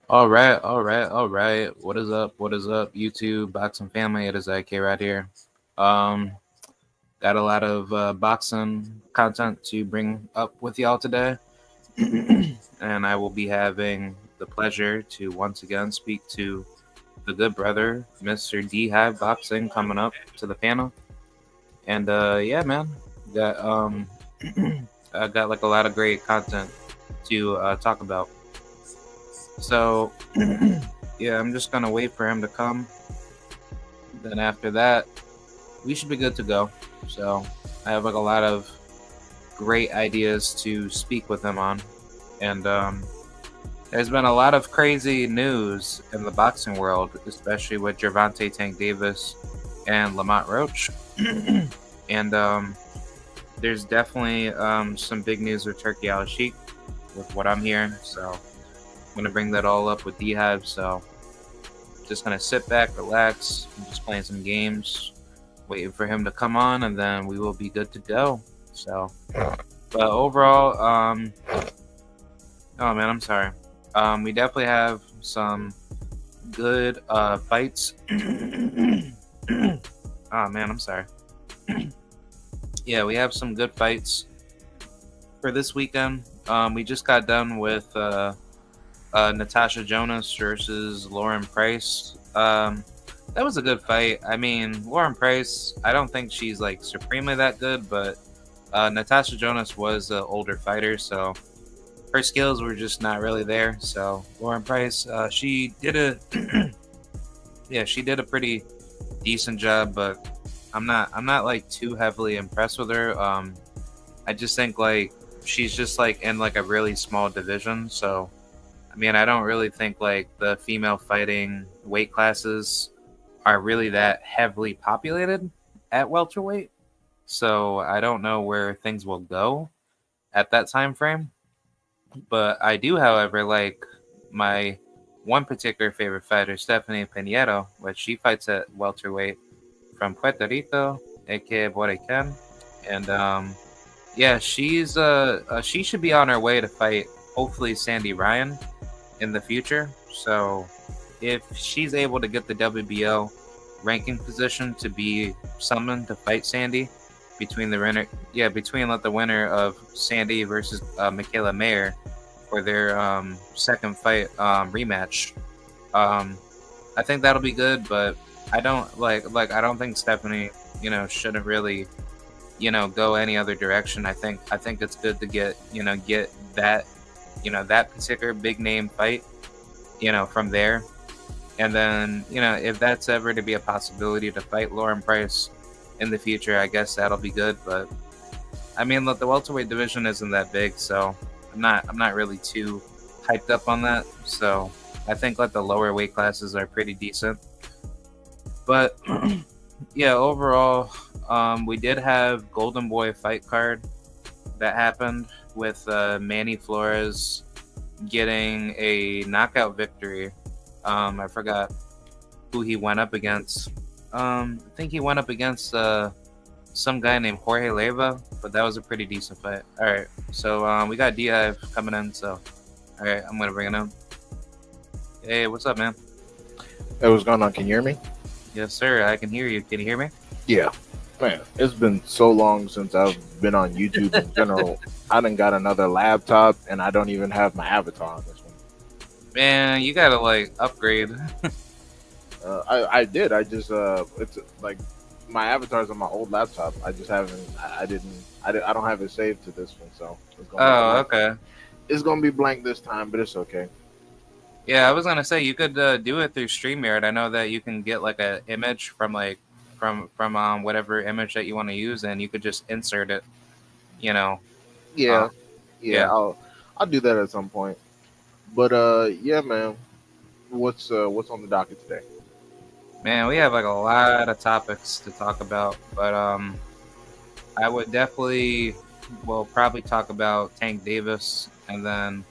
All right. What is up? What is up, YouTube boxing family? It is IK right here. Um, got a lot of boxing content to bring up with y'all today, and I will be having the pleasure to once again speak to the good brother, Mr. DhiveBoxing, coming up to the panel. And yeah, man, got I got like a lot of great content to talk about. So yeah, I'm just gonna wait for him to come. Then after that, we should be good to go. So I have like a lot of great ideas to speak with him on, and there's been a lot of crazy news in the boxing world, especially with Gervonta Tank Davis and Lamont Roach, and there's definitely some big news with Turkey Al Sheikh, with what I'm hearing. So I'm gonna bring that all up with D Hive. So just gonna sit back, relax, and just playing some games, waiting for him to come on, and then we will be good to go. So, but overall, oh man, I'm sorry. We definitely have some good fights. Oh man, I'm sorry. Yeah, we have some good fights for this weekend. We just got done with Natasha Jonas versus Lauren Price. That was a good fight. I mean, Lauren Price, I don't think she's like supremely that good, but Natasha Jonas was an older fighter, so her skills were just not really there. So Lauren Price, she did a yeah, she did a pretty decent job, but I'm not like too heavily impressed with her. I just think like she's just like in like a really small division, so I mean, I don't really think like the female fighting weight classes are really that heavily populated at welterweight. So I don't know where things will go at that time frame. But I do, however, like my one particular favorite fighter, Stephanie Pinheiro, which she fights at welterweight from Puerto Rico, aka Borican. And yeah, she should be on her way to fight hopefully Sandy Ryan in the future. So if she's able to get the WBO ranking position to be summoned to fight Sandy between the winner, yeah, between like the winner of Sandy versus Michaela Mayer for their second fight rematch. Um, I think that'll be good, but I don't I don't think Stephanie, shouldn't really, go any other direction. I think it's good to get that that particular big name fight, from there. And then, if that's ever to be a possibility to fight Lauren Price in the future, I guess that'll be good. But I mean, look, the welterweight division isn't that big, so I'm not really too hyped up on that. So I think like the lower weight classes are pretty decent. But yeah, overall, we did have Golden Boy fight card that happened with Manny Flores getting a knockout victory. I forgot who he went up against. I think he went up against some guy named Jorge Leva, but that was a pretty decent fight. All right, so we got Diaz coming in. So, all right, I'm gonna bring it in. Hey, what's up, man? Hey, what's going on? Can you hear me? Yes, sir. I can hear you. Can you hear me? Yeah. Man, it's been so long since I've been on YouTube in general. I done got another laptop and I don't even have my avatar on this one. Man, you gotta like upgrade. I did. I just it's like my avatar's on my old laptop. I just haven't. I didn't. I don't have it saved to this one, so it's gonna be Oh, blank. okay. It's gonna be blank this time, but it's okay. Yeah, I was gonna say you could do it through StreamYard. I know that you can get like a image from like from whatever image that you want to use, and you could just insert it. You know, uh, Yeah, yeah. yeah. I'll do that at some point. But yeah, man. What's on the docket today? Man, we have like a lot of topics to talk about, but I would definitely, well, probably talk about Tank Davis, and then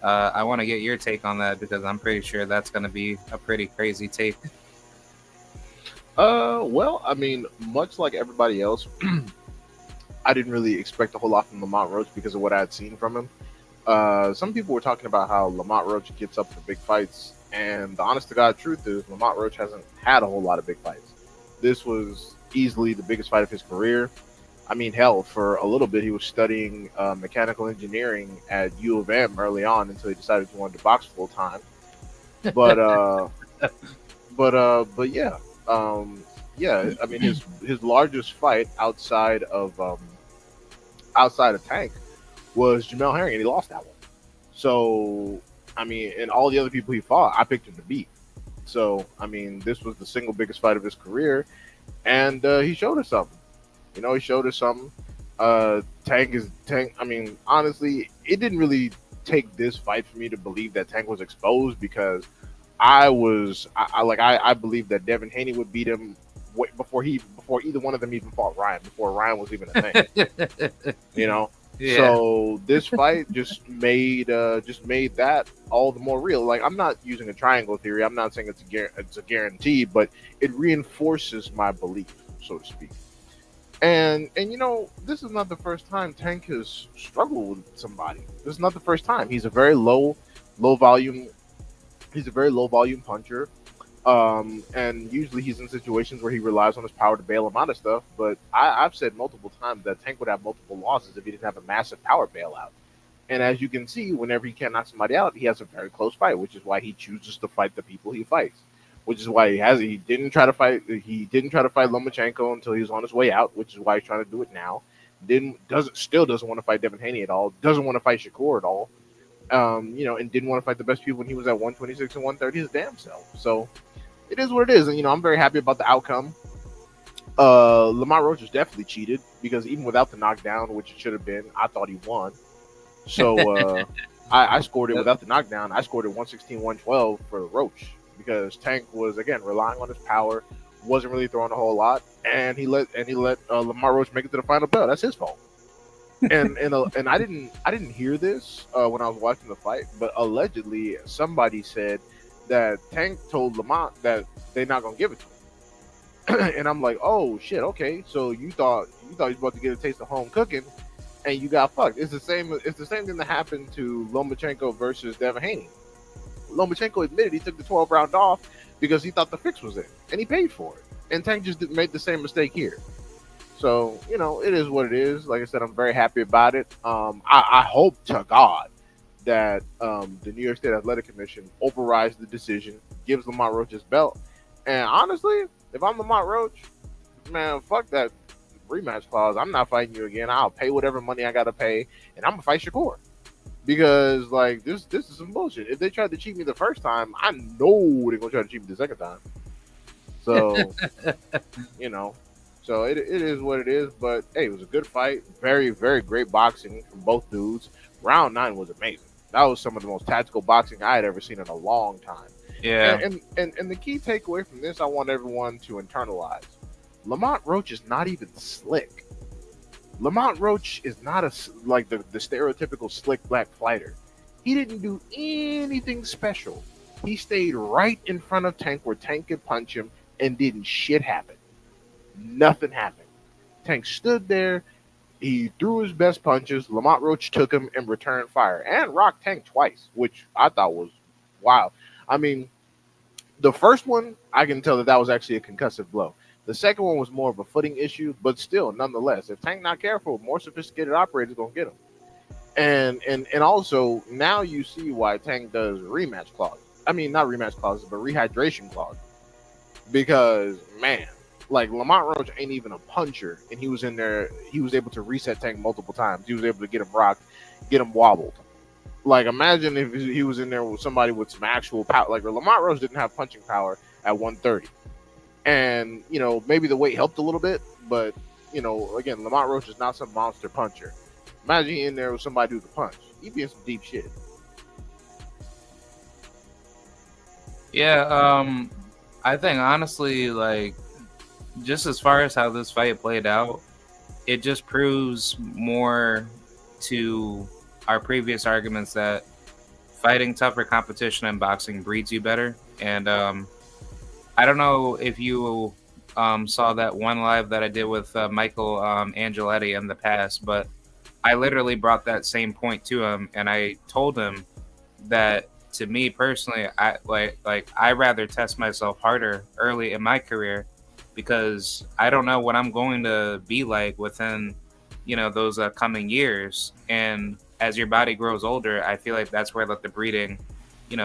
I want to get your take on that because I'm pretty sure that's gonna be a pretty crazy take. Well, I mean, much like everybody else, I didn't really expect a whole lot from Lamont Roach because of what I had seen from him. Some people were talking about how Lamont Roach gets up for big fights, and the honest to God truth is Lamont Roach hasn't had a whole lot of big fights. This was easily the biggest fight of his career. I mean, hell, for a little bit he was studying mechanical engineering at U of M early on until he decided he wanted to box full time. But but yeah, yeah. I mean, his largest fight outside of Tank was Jamel Herring, and he lost that one. So, I mean, and all the other people he fought, I picked him to beat. So, I mean, this was the single biggest fight of his career, and he showed us something. You know, he showed us something. Tank. I mean, honestly, it didn't really take this fight for me to believe that Tank was exposed because I believe that Devin Haney would beat him before either one of them even fought Ryan, before Ryan was even a thing. You know. Yeah. So this fight just made that all the more real. Like, I'm not using a triangle theory. I'm not saying it's a guarantee, but it reinforces my belief, so to speak. And you know, this is not the first time Tank has struggled with somebody. This is not the first time. He's a very low volume. He's a very low volume puncher. And usually he's in situations where he relies on his power to bail him out of stuff. But I've said multiple times that Tank would have multiple losses if he didn't have a massive power bailout. And as you can see, whenever he can't knock somebody out, he has a very close fight, which is why he chooses to fight the people he fights. Which is why he didn't try to fight Lomachenko until he was on his way out, which is why he's trying to do it now. Still doesn't want to fight Devin Haney at all. Doesn't want to fight Shakur at all. You know, and didn't want to fight the best people when he was at 126 and 130 his damn self. So it is what it is, and you know, I'm very happy about the outcome. Lamont Roach was definitely cheated because even without the knockdown, which it should have been, I thought he won. So I scored it without the knockdown. I scored it 116, 112 for Roach because Tank was again relying on his power, wasn't really throwing a whole lot, and he let Lamont Roach make it to the final bell. That's his fault. And I didn't hear this when I was watching the fight, but allegedly somebody said that Tank told Lamont that they're not gonna give it to him. And I'm like, oh shit, okay. So you thought he was about to get a taste of home cooking, and you got fucked. It's the same thing that happened to Lomachenko versus Devin Haney. Lomachenko admitted he took the 12th round off because he thought the fix was in, and he paid for it. And Tank just made the same mistake here. So, you know, it is what it is. Like I said, I'm very happy about it. I hope to God that the New York State Athletic Commission overrides the decision, gives Lamont Roach his belt. And honestly, if I'm Lamont Roach, man, fuck that rematch clause. I'm not fighting you again. I'll pay whatever money I got to pay, and I'm going to fight Shakur. Because, like, this is some bullshit. If they tried to cheat me the first time, I know they're going to try to cheat me the second time. So, you know. So it is what it is, but hey, it was a good fight. Very, very great boxing from both dudes. Round 9 was amazing. That was some of the most tactical boxing I had ever seen in a long time. Yeah. And the key takeaway from this, I want everyone to internalize. Lamont Roach is not even slick. Lamont Roach is not like the stereotypical slick black fighter. He didn't do anything special. He stayed right in front of Tank where Tank could punch him and didn't shit happen. Nothing happened. Tank stood there. He threw his best punches. Lamont Roach took him and returned fire and rocked Tank twice, which I thought was wild. I mean, the first one, I can tell that was actually a concussive blow. The second one was more of a footing issue, but still, nonetheless, if Tank not careful, more sophisticated operators gonna get him. And also now you see why Tank does rematch clause. I mean, not rematch clauses, but rehydration clause. Because man, like Lamont Roach ain't even a puncher, and he was in there. He was able to reset Tank multiple times. He was able to get him rocked, get him wobbled. Like imagine if he was in there with somebody with some actual power. Like Lamont Roach didn't have punching power at 130, and you know maybe the weight helped a little bit, but you know again Lamont Roach is not some monster puncher. Imagine he in there with somebody who could punch. He'd be in some deep shit. Yeah, I think honestly, like, just as far as how this fight played out, it just proves more to our previous arguments that fighting tougher competition in boxing breeds you better. And I don't know if you saw that one live that I did with Michael Angeletti in the past, but I literally brought that same point to him, and I told him that to me personally, I rather test myself harder early in my career because I don't know what I'm going to be like within, those coming years. And as your body grows older, I feel like that's where like the breeding,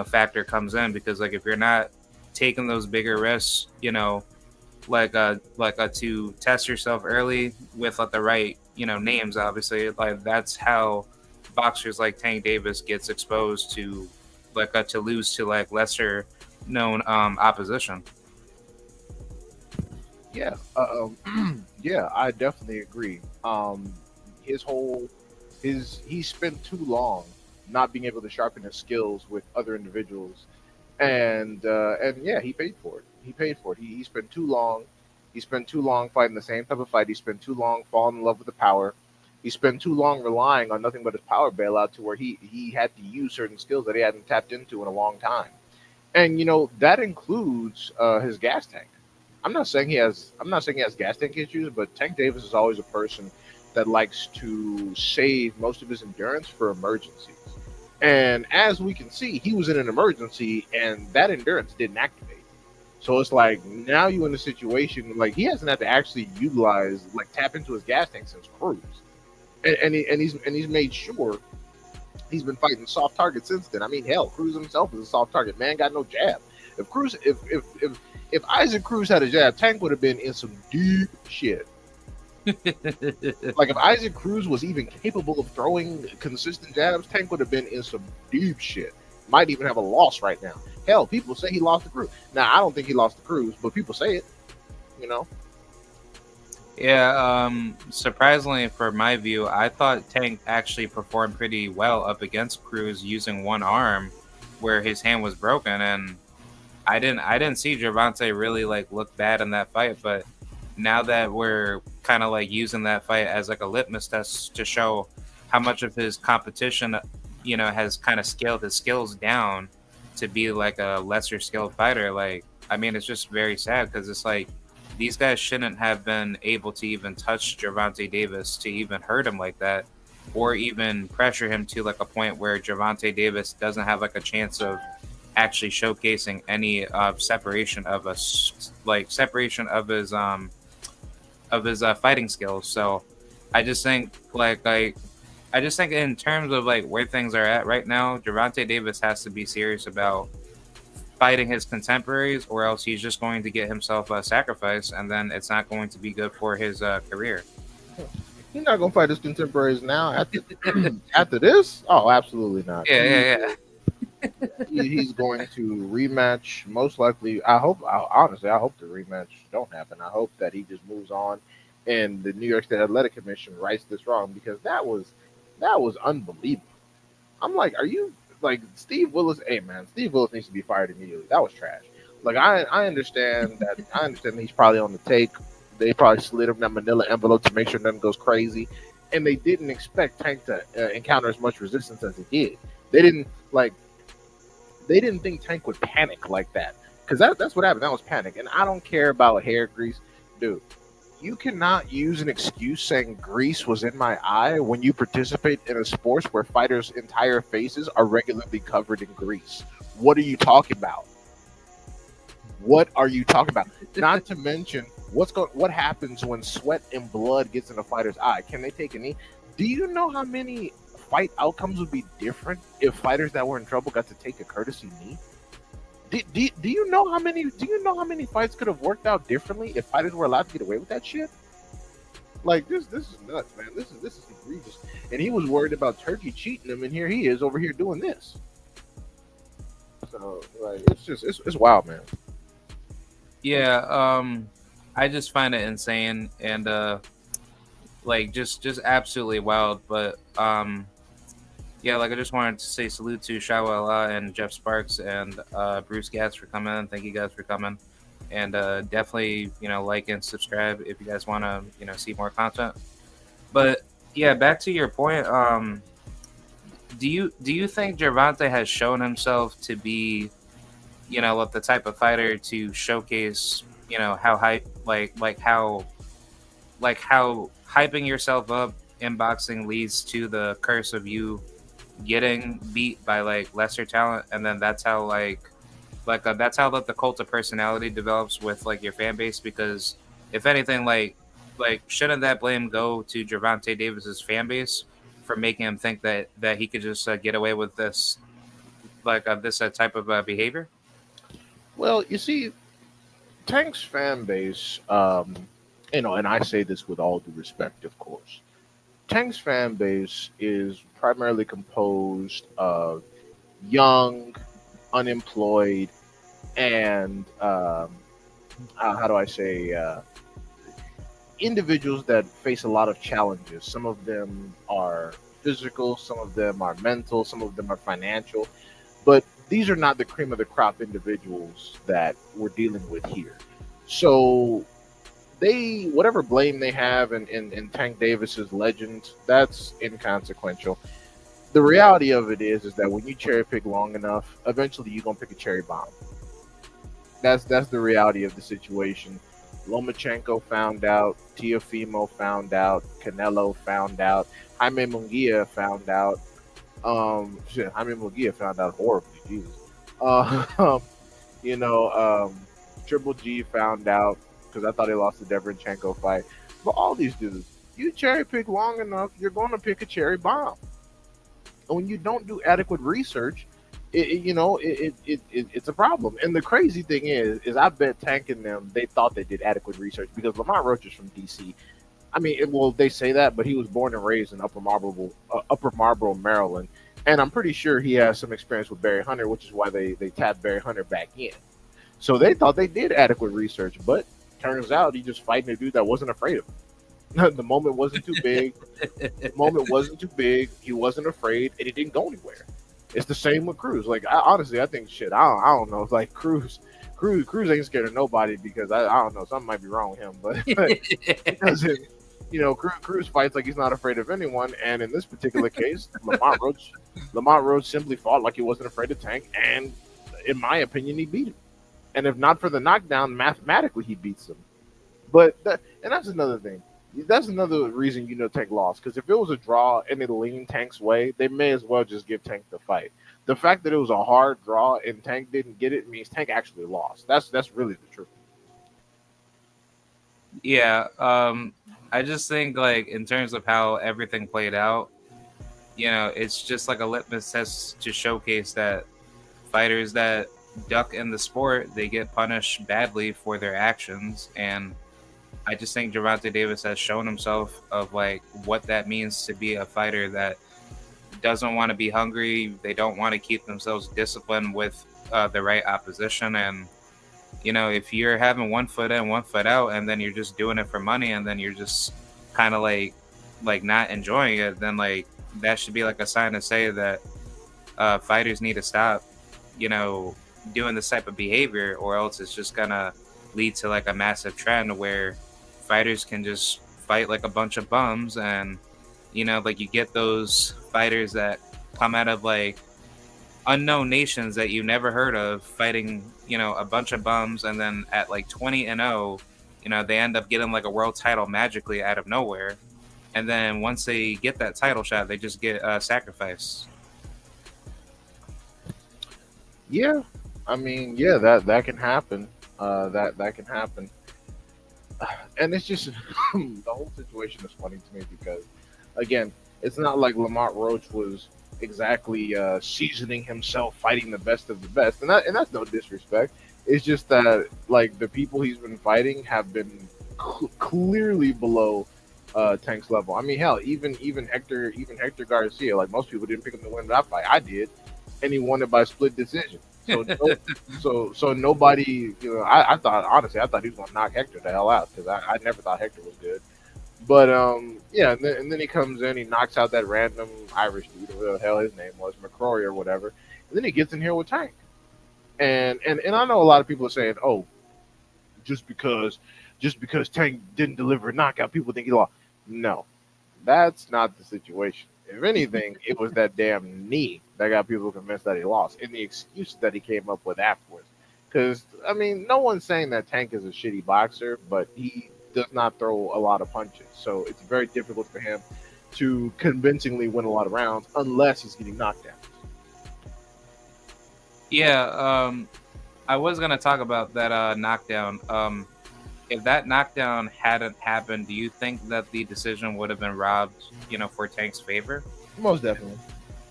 factor comes in, because like if you're not taking those bigger risks, to test yourself early with like the right names, obviously, like that's how boxers like Tank Davis gets exposed to to lose to like lesser known opposition. Yeah, yeah, I definitely agree. His whole he spent too long not being able to sharpen his skills with other individuals, and yeah, he paid for it. He paid for it. He spent too long. He spent too long fighting the same type of fight. He spent too long falling in love with the power. He spent too long relying on nothing but his power bailout to where he had to use certain skills that he hadn't tapped into in a long time. And that includes his gas tank. I'm not saying he has gas tank issues, but Tank Davis is always a person that likes to save most of his endurance for emergencies. And as we can see, he was in an emergency, and that endurance didn't activate. So it's like now you in a situation like he hasn't had to actually utilize like tap into his gas tank since Cruz, and he's made sure he's been fighting soft targets since then. I mean, hell, Cruz himself is a soft target. Man got no jab. If Cruz, if Isaac Cruz had a jab, Tank would have been in some deep shit. Like if Isaac Cruz was even capable of throwing consistent jabs, Tank would have been in some deep shit. Might even have a loss right now. Hell, people say he lost the Cruz. Now I don't think he lost the Cruz, but people say it. You know. Yeah, surprisingly for my view, I thought Tank actually performed pretty well up against Cruz using one arm where his hand was broken, and I didn't see Gervonta really like look bad in that fight. But now that we're kind of like using that fight as like a litmus test to show how much of his competition, has kind of scaled his skills down to be like a lesser skilled fighter, like I mean, it's just very sad because it's like these guys shouldn't have been able to even touch Gervonta Davis to even hurt him like that, or even pressure him to like a point where Gervonta Davis doesn't have like a chance of actually showcasing any separation of separation of his fighting skills. So I just think I just think in terms of like where things are at right now, Gervonta Davis has to be serious about fighting his contemporaries, or else he's just going to get himself a sacrifice, and then it's not going to be good for his career. He's not gonna fight his contemporaries now after after this. Oh, absolutely not. Yeah. He's going to rematch most likely. Honestly, I hope the rematch don't happen. I hope that he just moves on, and the New York State Athletic Commission rights this wrong, because that was unbelievable. I'm like, are you like Steve Willis? Hey man, Steve Willis needs to be fired immediately. That was trash. Like I understand that. I understand that he's probably on the take. They probably slid him that manila envelope to make sure nothing goes crazy, and they didn't expect Tank to encounter as much resistance as he did. They didn't like. They didn't think Tank would panic like that, because that's what happened. That was panic, and I don't care about hair grease, dude. You cannot use an excuse saying grease was in my eye when you participate in a sport where fighters' entire faces are regularly covered in grease. What are you talking about? What are you talking about? Not to mention what happens when sweat and blood gets in a fighter's eye. Can they take a knee? Do you know how many fight outcomes would be different if fighters that were in trouble got to take a courtesy knee? Do you know how many fights could have worked out differently if fighters were allowed to get away with that shit? Like this is nuts, man. This is egregious. And he was worried about Turkey cheating him, and here he is over here doing this. So like it's wild, man. Yeah, I just find it insane and just absolutely wild. But yeah, like I just wanted to say salute to Shawala and Jeff Sparks and Bruce Gatz for coming in. Thank you guys for coming, and definitely like and subscribe if you guys want to see more content. But yeah, back to your point. Do you think Gervonta has shown himself to be the type of fighter to showcase how hype how hyping yourself up inboxing leads to the curse of you getting beat by like lesser talent, and then that's how that's how the cult of personality develops with like your fan base. Because if anything, shouldn't that blame go to Gervonta Davis's fan base for making him think that he could just get away with this this type of behavior? Well, you see, Tank's fan base, and I say this with all due respect, of course. Tank's fan base is primarily composed of young, unemployed, and how do I say, individuals that face a lot of challenges. Some of them are physical, some of them are mental, some of them are financial, but these are not the cream of the crop individuals that we're dealing with here. So they, whatever blame they have in Tank Davis's legend, that's inconsequential. The reality of it is that when you cherry pick long enough, eventually you're gonna pick a cherry bomb. That's the reality of the situation. Lomachenko found out, Tiafimo found out, Canelo found out, Jaime Munguia found out. Jaime Munguia found out horribly. Jesus. Uh, you know, Triple G found out because I thought he lost the Deverenchenko fight. But all these dudes, you cherry pick long enough, you're going to pick a cherry bomb. And when you don't do adequate research, it's a problem. And the crazy thing is I bet Tank and them, they thought they did adequate research because Lamont Roach is from DC. I mean, well, they say that, but he was born and raised in Upper Marlboro, Maryland, and I'm pretty sure he has some experience with Barry Hunter, which is why they tapped Barry Hunter back in. So they thought they did adequate research, but turns out he just fighting a dude that wasn't afraid of him. The moment wasn't too big. The moment wasn't too big. He wasn't afraid, and he didn't go anywhere. It's the same with Cruz. Like, honestly, I think shit. I don't know. It's like Cruz ain't scared of nobody because I don't know. Something might be wrong with him, but he doesn't. Cruz fights like he's not afraid of anyone. And in this particular case, Lamont Roach simply fought like he wasn't afraid of Tank, and in my opinion, he beat him. And if not for the knockdown, mathematically he beats him. And that's another thing. That's another reason Tank lost. Because if it was a draw and it leaned Tank's way, they may as well just give Tank the fight. The fact that it was a hard draw and Tank didn't get it means Tank actually lost. That's really the truth. Yeah, I just think like in terms of how everything played out, it's just like a litmus test to showcase that fighters that duck in the sport, they get punished badly for their actions. And I just think Gervonta Davis has shown himself of like what that means to be a fighter that doesn't want to be hungry. They don't want to keep themselves disciplined with the right opposition. And if you're having one foot in, one foot out, and then you're just doing it for money, and then you're just kind of like not enjoying it, then like that should be like a sign to say that fighters need to stop, doing this type of behavior, or else it's just gonna lead to like a massive trend where fighters can just fight like a bunch of bums. And like you get those fighters that come out of like unknown nations that you never heard of fighting a bunch of bums, and then at like 20-0, they end up getting like a world title magically out of nowhere. And then once they get that title shot, they just get sacrificed. Yeah, I mean, yeah, that can happen. That can happen. And it's just the whole situation is funny to me because, again, it's not like Lamont Roach was exactly seasoning himself, fighting the best of the best, and that's no disrespect. It's just that like the people he's been fighting have been clearly below Tank's level. I mean, hell, even Hector Garcia, like most people didn't pick him to win that fight. I did, and he won it by split decision. So so nobody, I thought honestly, I thought he was gonna knock Hector the hell out because I never thought Hector was good. But yeah, and then he comes in, he knocks out that random Irish dude, whatever the hell his name was, McCrory or whatever, and then he gets in here with Tank. And I know a lot of people are saying, oh, just because Tank didn't deliver a knockout, people think he lost. No, that's not the situation. If anything, it was that damn knee that got people convinced that he lost, and the excuses that he came up with afterwards. Because I mean, no one's saying that Tank is a shitty boxer, but he does not throw a lot of punches, so it's very difficult for him to convincingly win a lot of rounds unless he's getting knocked down. Yeah, I was gonna talk about that knockdown. If that knockdown hadn't happened, do you think that the decision would have been robbed, for Tank's favor? Most definitely,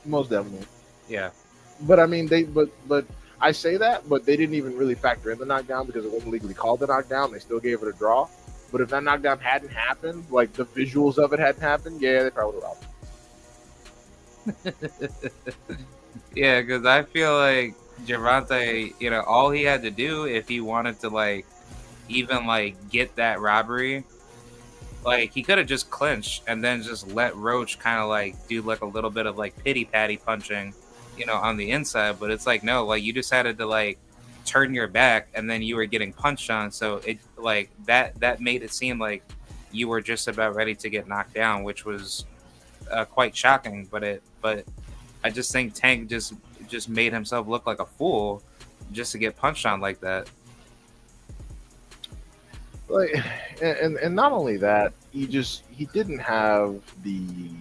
most definitely. Yeah. But I mean, but I say that, but they didn't even really factor in the knockdown because it wasn't legally called the knockdown. They still gave it a draw. But if that knockdown hadn't happened, like the visuals of it hadn't happened, yeah, they probably would have robbed. Yeah, because I feel like Gervonta, all he had to do if he wanted to even get that robbery, he could have just clinched and then just let Roach kind of do a little bit of pity patty punching, on the inside. But it's no, you decided to turn your back and then you were getting punched on. So it that made it seem like you were just about ready to get knocked down, which was quite shocking. But I just think Tank just made himself look like a fool just to get punched on like that. And not only that, he didn't have the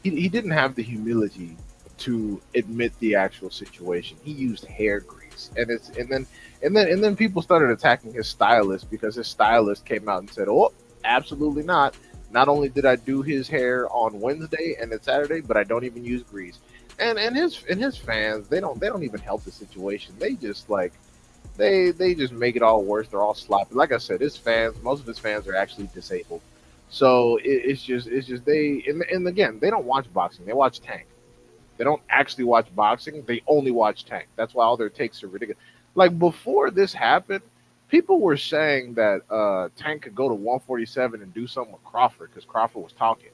he didn't have the humility to admit the actual situation. He used hair grease, and then people started attacking his stylist because his stylist came out and said, "Oh, absolutely not. Not only did I do his hair on Wednesday and then Saturday, but I don't even use grease." And his fans, they don't even help the situation. They just they just make it all worse. They're all sloppy. Like I said, most of his fans are actually disabled. So it's just they and again, they don't watch boxing. They watch Tank. They don't actually watch boxing. They only watch Tank. That's why all their takes are ridiculous. Like before this happened, people were saying that Tank could go to 147 and do something with Crawford because Crawford was talking.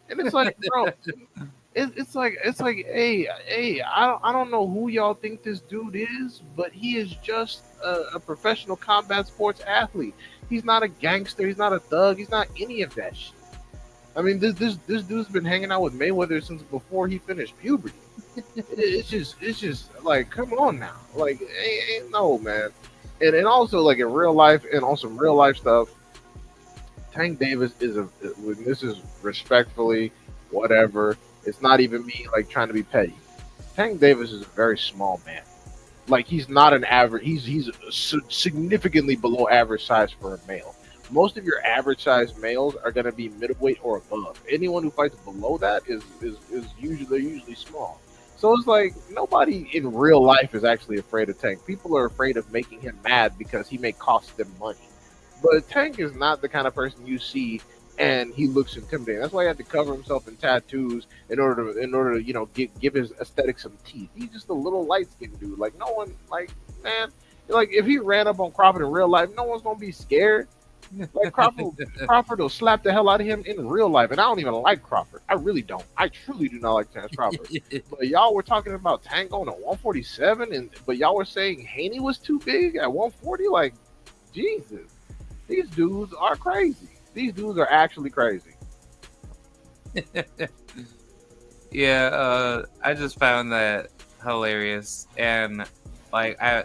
And it's like, bro, it's like, hey, I don't know who y'all think this dude is, but he is just a professional combat sports athlete. He's not a gangster. He's not a thug. He's not any of that shit. I mean, this dude's been hanging out with Mayweather since before he finished puberty. It's just like, come on now, ain't no, man. And also in real life and on some real life stuff, Tank Davis this is respectfully, whatever. It's not even me trying to be petty. Tank Davis is a very small man. He's not an average. He's significantly below average size for a male. Most of your average size males are going to be middleweight or above. Anyone who fights below that is usually small. So it's nobody in real life is actually afraid of Tank. People are afraid of making him mad because he may cost them money. But Tank is not the kind of person you see and he looks intimidating. That's why he had to cover himself in tattoos in order to give his aesthetic some teeth. He's just a little light skinned dude. No one man, if he ran up on Crawford in real life, no one's gonna be scared. Crawford will slap the hell out of him in real life, and I don't even like Crawford. I really don't. I truly do not like Terrence Crawford. But y'all were talking about Tank going to 147, but y'all were saying Haney was too big at 140. Jesus, these dudes are crazy. These dudes are actually crazy. Yeah, I just found that hilarious, and I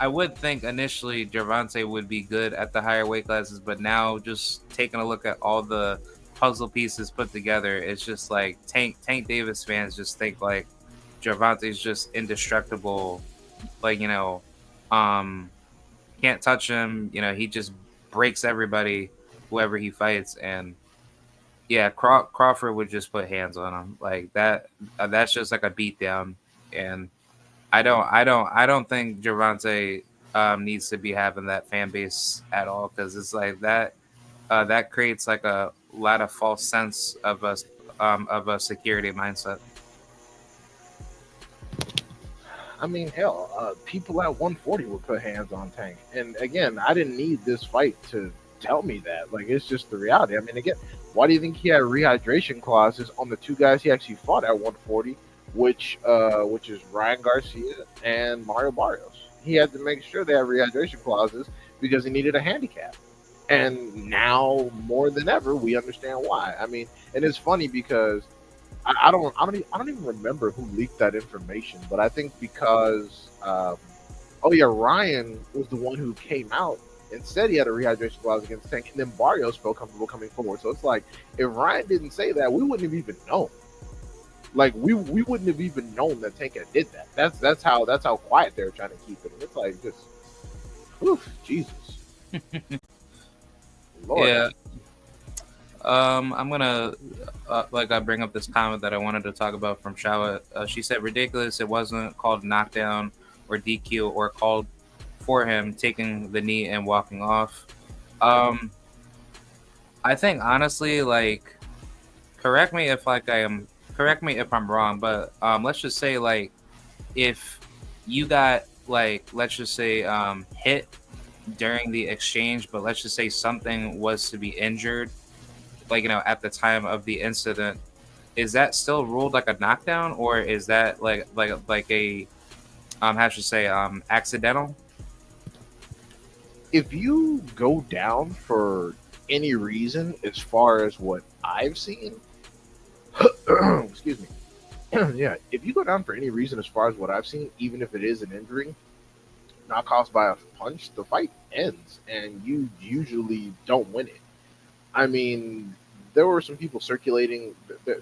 would think initially Gervonta would be good at the higher weight classes, but now just taking a look at all the puzzle pieces put together, it's just Tank Davis fans just think Gervonta's just indestructible, can't touch him. He just breaks everybody, whoever he fights, and yeah, Crawford would just put hands on him like that. That's just like a beatdown, and I don't think Gervonta needs to be having that fan base at all because it's that that creates a lot of false sense of a security mindset. I mean, hell, people at 140 would put hands on Tank. And again, I didn't need this fight to tell me that. It's just the reality. I mean, again, why do you think he had rehydration clauses on the two guys he actually fought at 140, which is Ryan Garcia and Mario Barrios? He had to make sure they had rehydration clauses because he needed a handicap. And now more than ever, we understand why. I mean, and it's funny because I don't even remember who leaked that information, but I think because Ryan was the one who came out Instead, he had a rehydration clause against Tank, and then Barrios felt comfortable coming forward. So it's like, if Ryan didn't say that, we wouldn't have even known. Like we wouldn't have even known that Tank had did that. That's how quiet they were trying to keep it. And it's like just, oof, Jesus, Lord. Yeah. I'm gonna I bring up this comment that I wanted to talk about from Shawa. She said, "Ridiculous. It wasn't called knockdown or DQ or called for him taking the knee and walking off." I think honestly, like, correct me if I'm wrong, but let's just say like if you got like let's just say hit during the exchange, but let's just say something was to be injured, like at the time of the incident, is that still ruled like a knockdown, or is that like a how should I say accidental? If you go down for any reason, as far as what I've seen, excuse me, yeah, if you go down for any reason, as far as what I've seen, even if it is an injury not caused by a punch, the fight ends, and you usually don't win it. I mean, there were some people circulating.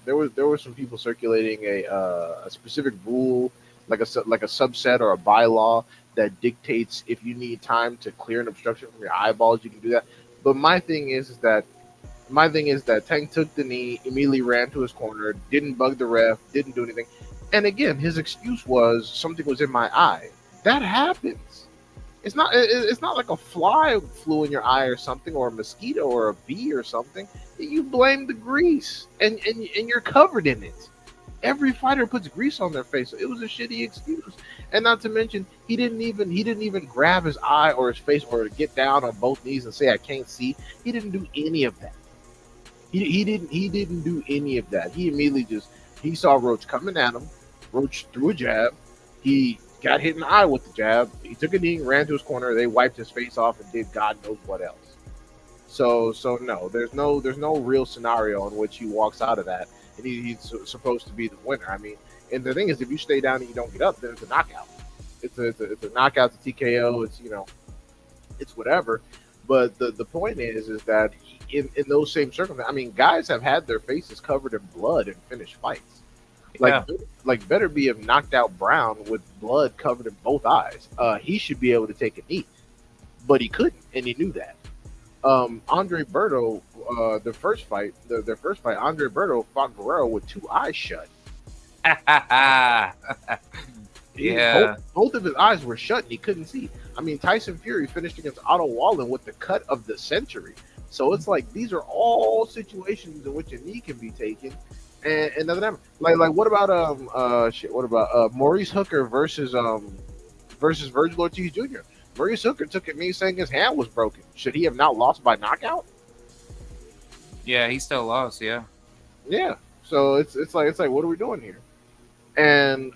There were some people circulating a specific rule, like a subset or a bylaw that dictates if you need time to clear an obstruction from your eyeballs, you can do that. But my thing is that Tank took the knee, immediately ran to his corner, didn't bug the ref, didn't do anything. And again, his excuse was something was in my eye. That happens. It's not like a fly flew in your eye or something, or a mosquito or a bee or something. You blame the grease, and you're covered in it. Every fighter puts grease on their face. So it was a shitty excuse. And not to mention, he didn't even grab his eye or his face or get down on both knees and say I can't see. He didn't do any of that. He didn't do any of that. He immediately he saw Roach coming at him. Roach threw a jab. He got hit in the eye with the jab. He took a knee, ran to his corner. They wiped his face off and did God knows what else. So no, there's no real scenario in which he walks out of that and he's supposed to be the winner. I mean, and the thing is, if you stay down and you don't get up, then it's a knockout. It's a knockout, it's a TKO. It's whatever. But the point is that in those same circumstances, I mean, guys have had their faces covered in blood and finished fights. Yeah. Like better be have knocked out Brown with blood covered in both eyes. He should be able to take a knee, but he couldn't, and he knew that. Andre Berto, their first fight, Andre Berto fought Guerrero with two eyes shut. Yeah. Both of his eyes were shut, and he couldn't see. I mean, Tyson Fury finished against Otto Wallen with the cut of the century. So it's like these are all situations in which a knee can be taken, and nothing happened. Like what about what about Maurice Hooker versus Virgil Ortiz Jr. Maurice Hooker took a knee saying his hand was broken. Should he have not lost by knockout? Yeah, he still lost. Yeah. Yeah. So it's like what are we doing here? And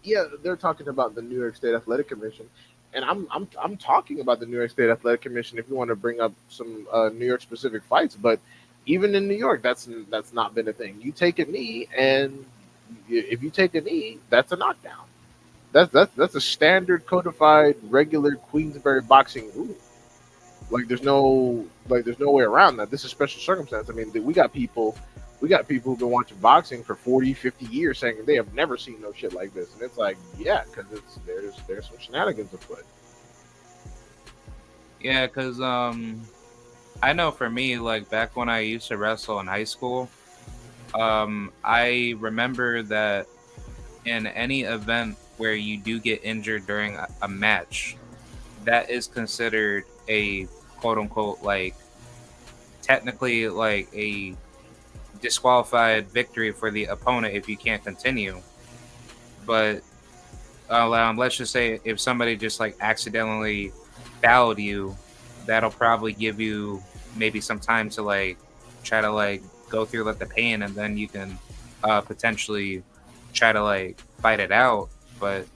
yeah, they're talking about the New York State Athletic Commission, and I'm talking about the New York State Athletic Commission if you want to bring up some New York specific fights, but even in New York, that's not been a thing. You take a knee, and if you take a knee, that's a knockdown. That's a standard codfied regular Queensberry boxing rule. There's no way around that. This is special circumstance. I mean, we got people who've been watching boxing for 40, 50 years saying they have never seen no shit like this. And it's like, yeah, because there's some shenanigans afoot. Yeah, because I know for me, like back when I used to wrestle in high school, I remember that in any event where you do get injured during a match, that is considered a quote unquote like technically like a disqualified victory for the opponent if you can't continue. But let's just say if somebody just like accidentally fouled you, that'll probably give you maybe some time to like try to like go through like the pain, and then you can potentially try to like fight it out. But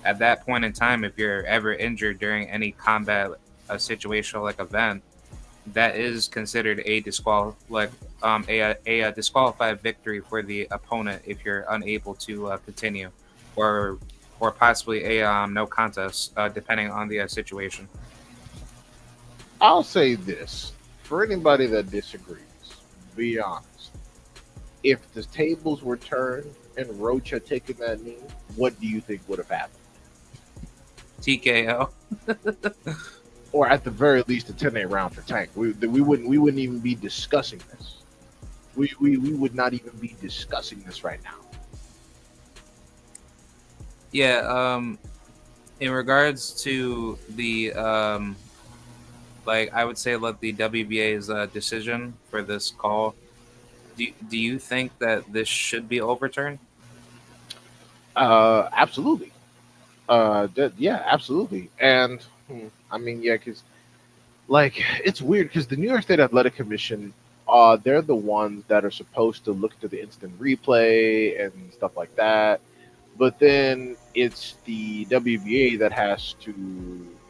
at that point in time, if you're ever injured during any combat a situational like event, that is considered a a disqualified victory for the opponent if you're unable to continue, or possibly a no contest, depending on the situation. I'll say this for anybody that disagrees. Be honest. If the tables were turned and Roach had taken that knee, what do you think would have happened? TKO. Or at the very least, a 10-8 round for Tank. We wouldn't even be discussing this. We would not even be discussing this right now. Yeah. In regards to the like, I would say, let the WBA's decision for this call. Do you think that this should be overturned? Absolutely. Yeah, absolutely. And I mean, yeah, because like it's weird because the New York State Athletic Commission, they're the ones that are supposed to look to the instant replay and stuff like that. But then it's the WBA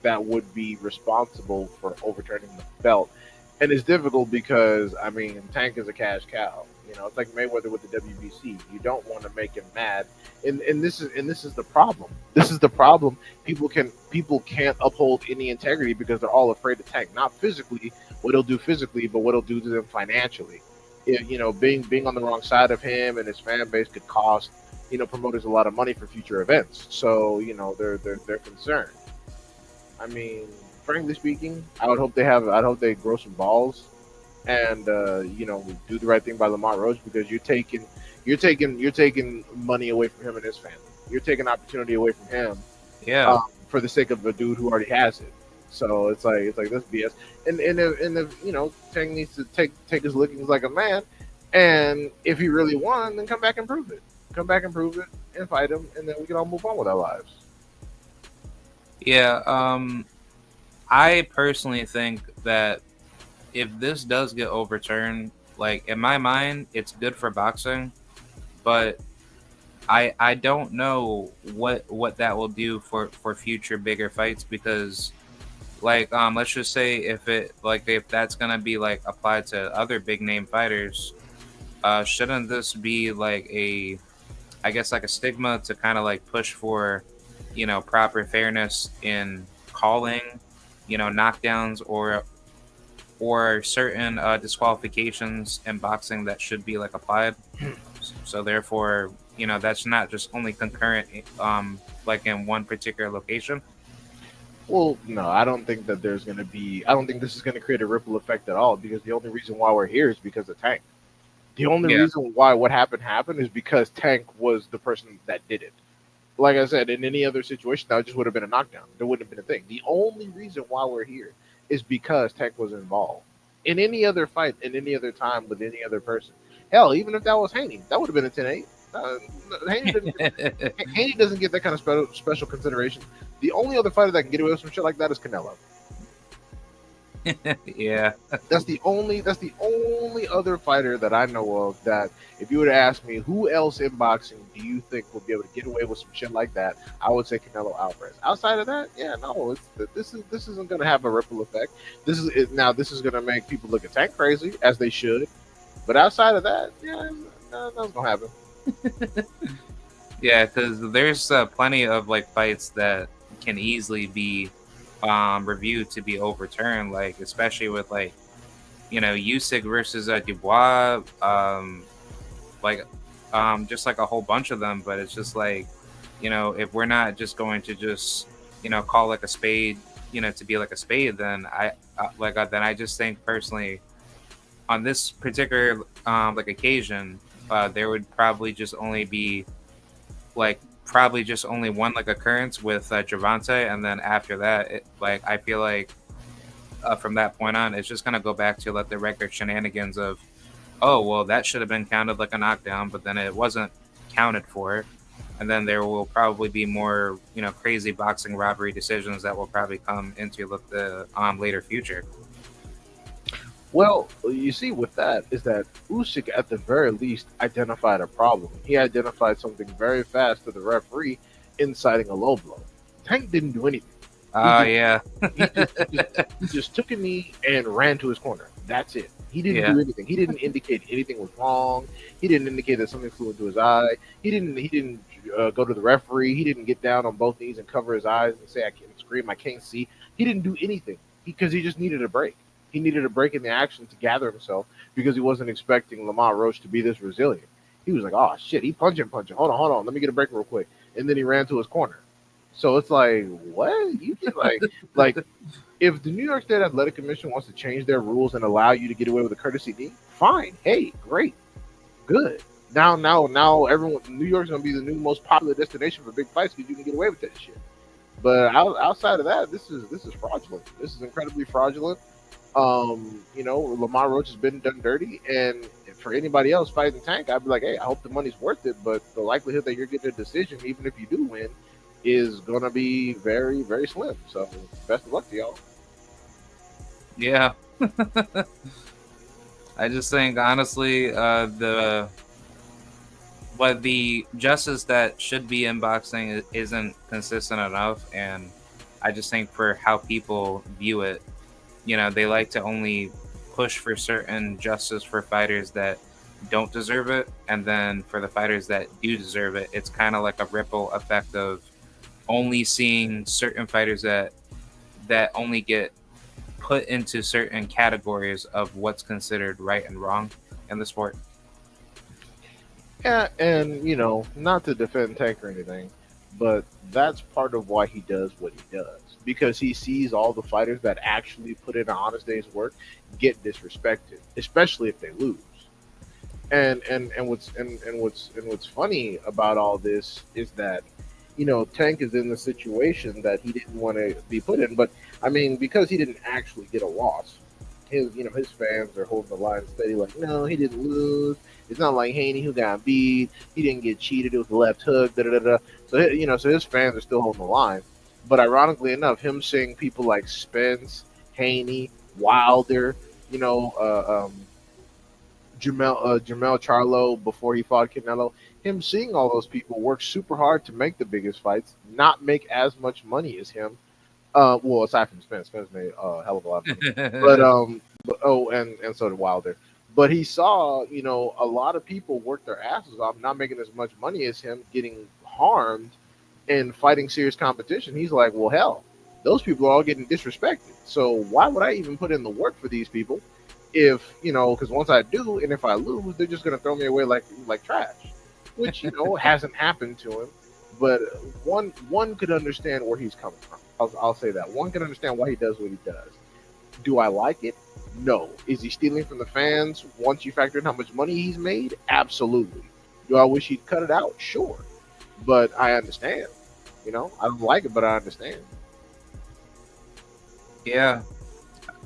that would be responsible for overturning the belt, and it's difficult because I mean Tank is a cash cow. You know, it's like Mayweather with the WBC. You don't want to make him mad, and this is the problem. This is the problem. People can't uphold any integrity because they're all afraid of Tank. Not physically, what he'll do physically, but what he'll do to them financially. Being on the wrong side of him and his fan base could cost promoters a lot of money for future events. So they're concerned. I mean, frankly speaking, I'd hope they grow some balls and do the right thing by Lamar Rose because you're taking money away from him and his family. You're taking opportunity away from him Yeah. for the sake of a dude who already has it. So it's like this BS. And if Tang needs to take his lickings like a man, and if he really won, then come back and prove it. Come back and prove it, and fight him, and then we can all move on with our lives. Yeah. I personally think that if this does get overturned, like, in my mind, it's good for boxing, but I don't know what that will do for future bigger fights because, like, let's just say if that's gonna be like applied to other big name fighters, shouldn't this be like a, I guess, like a stigma to kind of like push for, proper fairness in calling, knockdowns or certain disqualifications in boxing that should be like applied. So therefore, that's not just only concurrent, like in one particular location. Well, no, I don't think that there's going to be. I don't think this is going to create a ripple effect at all because the only reason why we're here is because of Tank. The only Yeah, reason why what happened is because Tank was the person that did it. Like I said, in any other situation, that just would have been a knockdown. There wouldn't have been a thing. The only reason why we're here is because Tank was involved. In any other fight, in any other time, with any other person, hell, even if that was Haney, that would have been a 10-8. Haney didn't. Haney doesn't get that kind of special consideration. The only other fighter that can get away with some shit like that is Canelo. yeah, That's the only other fighter that I know of that if you were to ask me who else in boxing do you think would be able to get away with some shit like that, I would say Canelo Alvarez. Outside of that, yeah, no, this isn't going to have a ripple effect. This is going to make people look at Tank crazy as they should, but outside of that, yeah, nothing's going to happen. yeah. Because there's plenty of like fights that can easily be reviewed to be overturned, like especially with like Usyk versus Dubois, like just like a whole bunch of them. But it's just like, if we're not just going to just call like a spade, to be like a spade, then then I just think personally on this particular like occasion, there would probably just only be like probably just only one like occurrence with Javante, and then after that, like I feel like from that point on, it's just gonna go back to like the record shenanigans of, oh well, that should have been counted like a knockdown, but then it wasn't counted for, and then there will probably be more crazy boxing robbery decisions that will probably come into the later future. Well, you see, with that is that Usyk at the very least identified a problem. He identified something very fast to the referee, inciting a low blow. Tank didn't do anything. He Oh just yeah, he just took a knee and ran to his corner. That's it. He didn't yeah, do anything. He didn't indicate anything was wrong. He didn't indicate that something flew into his eye. He didn't go to the referee. He didn't get down on both knees and cover his eyes and say, "I can't scream. I can't see." He didn't do anything. because he just needed a break. He needed a break in the action to gather himself because he wasn't expecting Lamont Roach to be this resilient. He was like, "Oh shit, he punching. Hold on, let me get a break real quick." And then he ran to his corner. So it's like, what? You get like if the New York State Athletic Commission wants to change their rules and allow you to get away with a courtesy knee, fine. Hey, great, good. Now, everyone, New York's gonna be the new most popular destination for big fights because you can get away with that shit. But outside of that, this is fraudulent. This is incredibly fraudulent. Lamar Roach has been done dirty, and for anybody else fighting Tank, I'd be like, hey, I hope the money's worth it, but the likelihood that you're getting a decision, even if you do win, is gonna be very, very slim. So best of luck to y'all. Yeah. I just think honestly, the justice that should be in boxing isn't consistent enough, and I just think for how people view it, they like to only push for certain justice for fighters that don't deserve it, and then for the fighters that do deserve it, it's kind of like a ripple effect of only seeing certain fighters that only get put into certain categories of what's considered right and wrong in the sport. Yeah, and not to defend Tank or anything, but that's part of why he does what he does, because he sees all the fighters that actually put in an honest day's work get disrespected, especially if they lose. And what's funny about all this is that Tank is in the situation that he didn't want to be put in, but I mean, because he didn't actually get a loss, his fans are holding the line steady, like, no, he didn't lose. It's not like Haney who got beat. He didn't get cheated. It was the left hook. Da, da, da, da. So his fans are still holding the line. But ironically enough, him seeing people like Spence, Haney, Wilder, Jamel Charlo before he fought Canelo, him seeing all those people work super hard to make the biggest fights, not make as much money as him. Well, aside from Spence made a hell of a lot of money. And so did Wilder. But he saw, a lot of people work their asses off, not making as much money as him, getting harmed and fighting serious competition. He's like, well, hell, those people are all getting disrespected. So why would I even put in the work for these people if, because once I do, and if I lose, they're just going to throw me away like trash, which, hasn't happened to him. But one could understand where he's coming from. I'll say that. One can understand why he does what he does. Do I like it? No. Is he stealing from the fans once you factor in how much money he's made? Absolutely. Do I wish he'd cut it out? Sure. But I understand. I don't like it, but I understand. Yeah.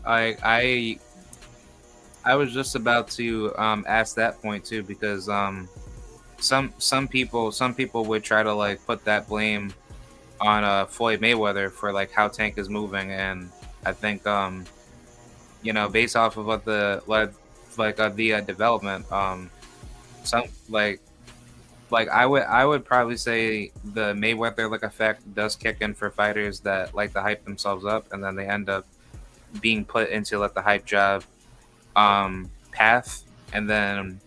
I was just about to ask that point too, because some people would try to like put that blame on Floyd Mayweather for like how Tank is moving, and I think based off of what the development, some like I would probably say the Mayweather effect does kick in for fighters that like to hype themselves up, and then they end up being put into the hype job path, and then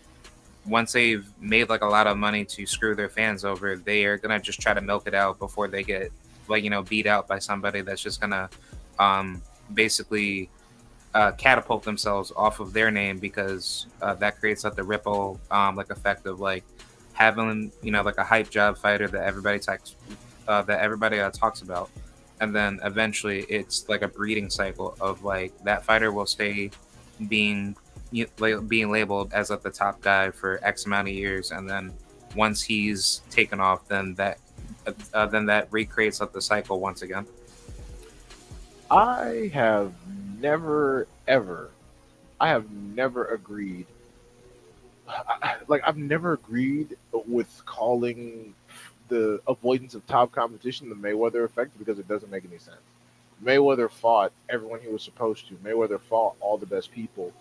once they've made a lot of money to screw their fans over, they are gonna just try to milk it out before they get beat out by somebody that's just gonna basically catapult themselves off of their name, because that creates the ripple effect of having a hype job fighter that everybody talks about, and then eventually it's a breeding cycle of that fighter will stay being labeled as the top guy for X amount of years, and then once he's taken off, then that recreates the cycle once again. I have never agreed. I've never agreed with calling the avoidance of top competition the Mayweather effect, because it doesn't make any sense. Mayweather fought everyone he was supposed to. Mayweather fought all the best people,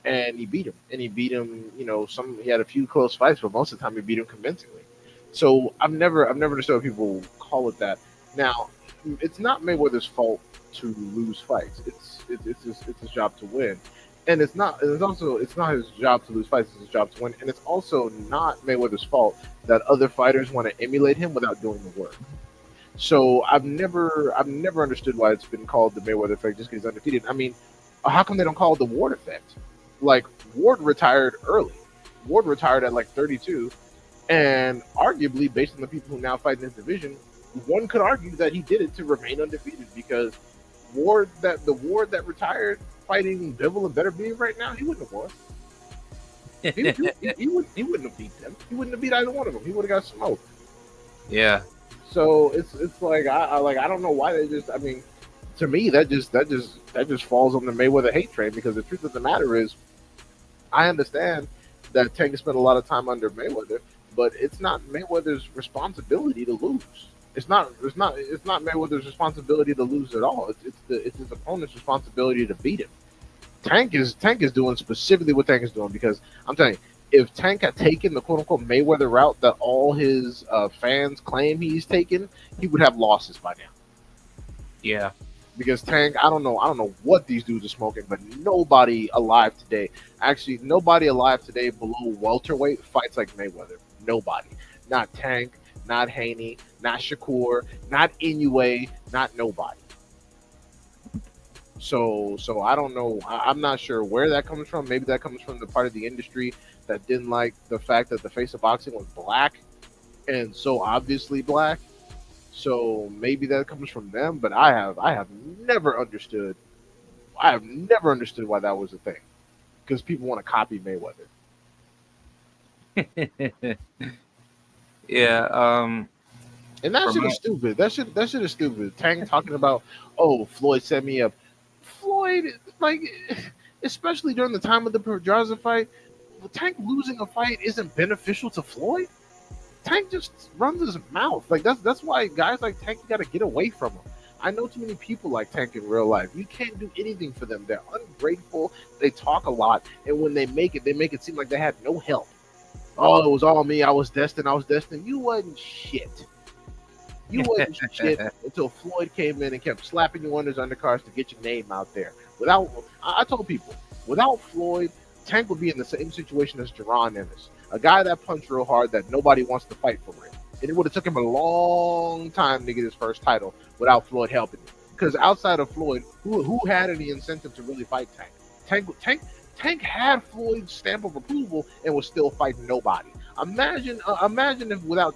and he beat him. And he beat him. He had a few close fights, but most of the time he beat him convincingly. So I've never understood why people call it that. Now, it's not Mayweather's fault to lose fights. It's his job to win, and it's not his job to lose fights. It's his job to win, and it's also not Mayweather's fault that other fighters want to emulate him without doing the work. So I've never understood why it's been called the Mayweather effect just because he's undefeated. I mean, how come they don't call it the Ward effect? Like Ward retired early. Ward retired at like 32, and arguably, based on the people who now fight in this division, one could argue that he did it to remain undefeated because the Ward that retired fighting Bivol and Beterbiev right now, he wouldn't have won. He wouldn't have beat them. He wouldn't have beat either one of them. He would have got smoked. Yeah. So it's like I don't know why they just. I mean, to me that just falls on the Mayweather hate train because the truth of the matter is, I understand that Tank spent a lot of time under Mayweather, but it's not Mayweather's responsibility to lose. It's not Mayweather's responsibility to lose at all. It's his opponent's responsibility to beat him. Tank is doing specifically what Tank is doing because I'm telling you, if Tank had taken the quote unquote Mayweather route that all his fans claim he's taken, he would have losses by now. Yeah. Because Tank, I don't know what these dudes are smoking, but nobody alive today, actually nobody alive today below welterweight fights like Mayweather. Nobody. Not Tank, not Haney, not Shakur, not Inoue, not nobody. So I don't know. I'm not sure where that comes from. Maybe that comes from the part of the industry that didn't like the fact that the face of boxing was black and so obviously black. So maybe that comes from them. But I have never understood. I have never understood why that was a thing. Because people want to copy Mayweather. Yeah. And that shit is stupid. That shit is stupid. Tank talking about, oh, Floyd set me up. Floyd, like, especially during the time of the Pedraza fight, Tank losing a fight isn't beneficial to Floyd. Tank just runs his mouth. Like that's why guys like Tank, you got to get away from him. I know too many people like Tank in real life. You can't do anything for them. They're ungrateful. They talk a lot, and when they make it seem like they had no help. Oh, it was all me. I was destined. You wasn't shit. You wasn't shit until Floyd came in and kept slapping you on his undercards to get your name out there. I told people, without Floyd, Tank would be in the same situation as Jerron Ennis, a guy that punched real hard that nobody wants to fight for him. And it would have took him a long time to get his first title without Floyd helping him. Because outside of Floyd, who had any incentive to really fight Tank? Tank had Floyd's stamp of approval and was still fighting nobody. Imagine if without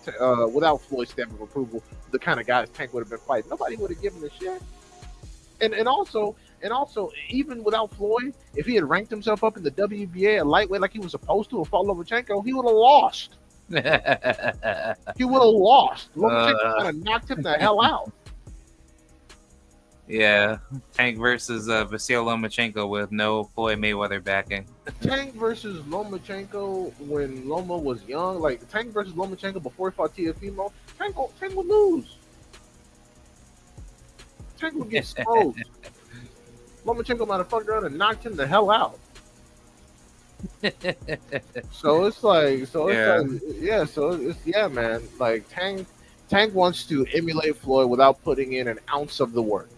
Floyd's stamp of approval, the kind of guys Tank would have been fighting, nobody would have given a shit. And also, even without Floyd, if he had ranked himself up in the WBA at lightweight like he was supposed to and fought Lomachenko, he would have lost. He would have lost. Lomachenko kind of knocked him the hell out. Yeah, Tank versus Vasyl Lomachenko with no Floyd Mayweather backing. Tank versus Lomachenko when Loma was young, like Tank versus Lomachenko before he fought Teofimo, Tank would lose. Tank would get smoked. Lomachenko might have fucked around and knocked him the hell out. So it's man. Like Tank wants to emulate Floyd without putting in an ounce of the work.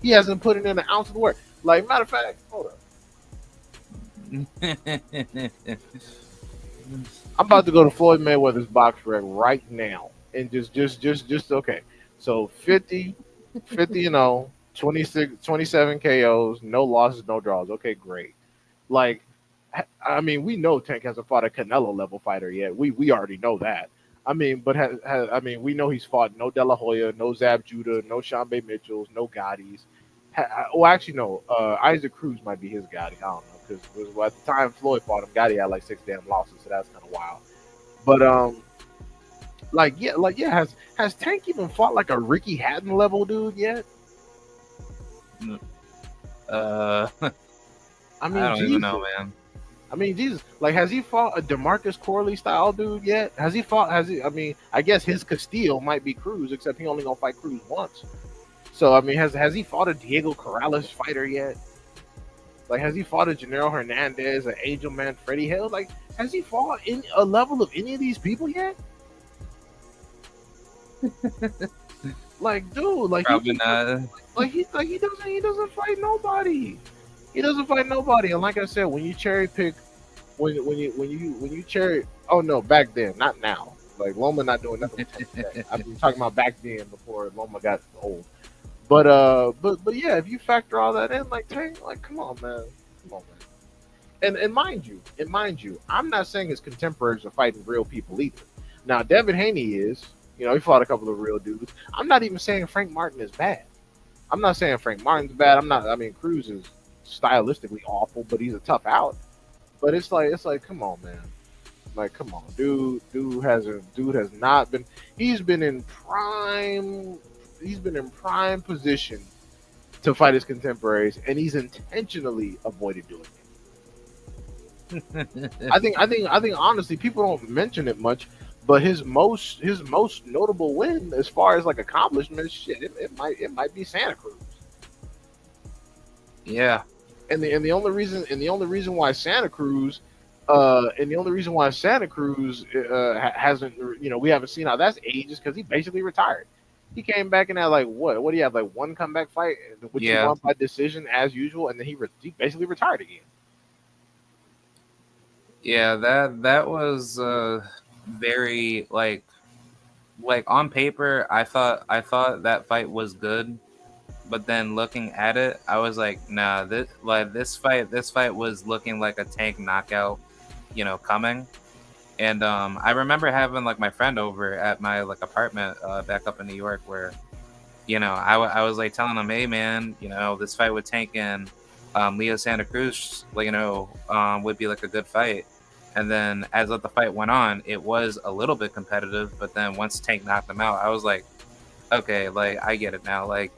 He hasn't put in an ounce of the work. Like, matter of fact, hold up. I'm about to go to Floyd Mayweather's box rec right now. And just okay. So 50 0, 27 KOs, no losses, no draws. Okay, great. Like, I mean, we know Tank hasn't fought a Canelo level fighter yet. We already know that. I mean, but we know he's fought no De La Hoya, no Zab Judah, no Shambe Mitchells, no Gottis. Actually, no. Isaac Cruz might be his Gotti. I don't know because at the time Floyd fought him, Gotti had like 6 damn losses, so that's kind of wild. But has Tank even fought like a Ricky Hatton level dude yet? I mean, I don't even know, man. I mean, Jesus, like, has he fought a DeMarcus Corley style dude yet? I mean, I guess his Castillo might be Cruz, except he only gonna fight Cruz once. So, I mean, has he fought a Diego Corrales fighter yet? Like, has he fought a Gennaro Hernandez, an Angel Man, Freddie Hill? Like, has he fought in a level of any of these people yet? Like, dude, like, probably not. Like, he doesn't fight nobody. He doesn't fight nobody. And like I said, when you cherry pick, when you cherry, oh no, back then, not now. Like Loma not doing nothing with Tank today. I've been talking about back then before Loma got old. But yeah, if you factor all that in, like Tank, like come on, man, come on, man. And mind you, I'm not saying his contemporaries are fighting real people either. Now, Devin Haney is, he fought a couple of real dudes. I'm not even saying Frank Martin is bad. I'm not saying Frank Martin's bad. I'm not. I mean, Cruz is stylistically awful, but he's a tough out. But it's like, come on, man. Like, come on, dude has not been. He's been in prime. He's been in prime position to fight his contemporaries, and he's intentionally avoided doing it. I think honestly, people don't mention it much, but his most notable win, as far as like accomplishments, shit, it might be Santa Cruz. Yeah. And the only reason why Santa Cruz, hasn't, we haven't seen how that's aged is because he basically retired. He came back in that, like, what do you have, like one comeback fight, which he Yeah. won by decision as usual, and then he basically retired again. Yeah, that was very like on paper I thought that fight was good, but then looking at it, I was like, nah, this fight was looking like a Tank knockout, coming. And I remember having like my friend over at my like apartment back up in New York, where I was like telling him, hey man, this fight with Tank and Leo Santa Cruz, like, would be like a good fight. And then as the fight went on, it was a little bit competitive, but then once Tank knocked him out, I was like, okay, like I get it now. Like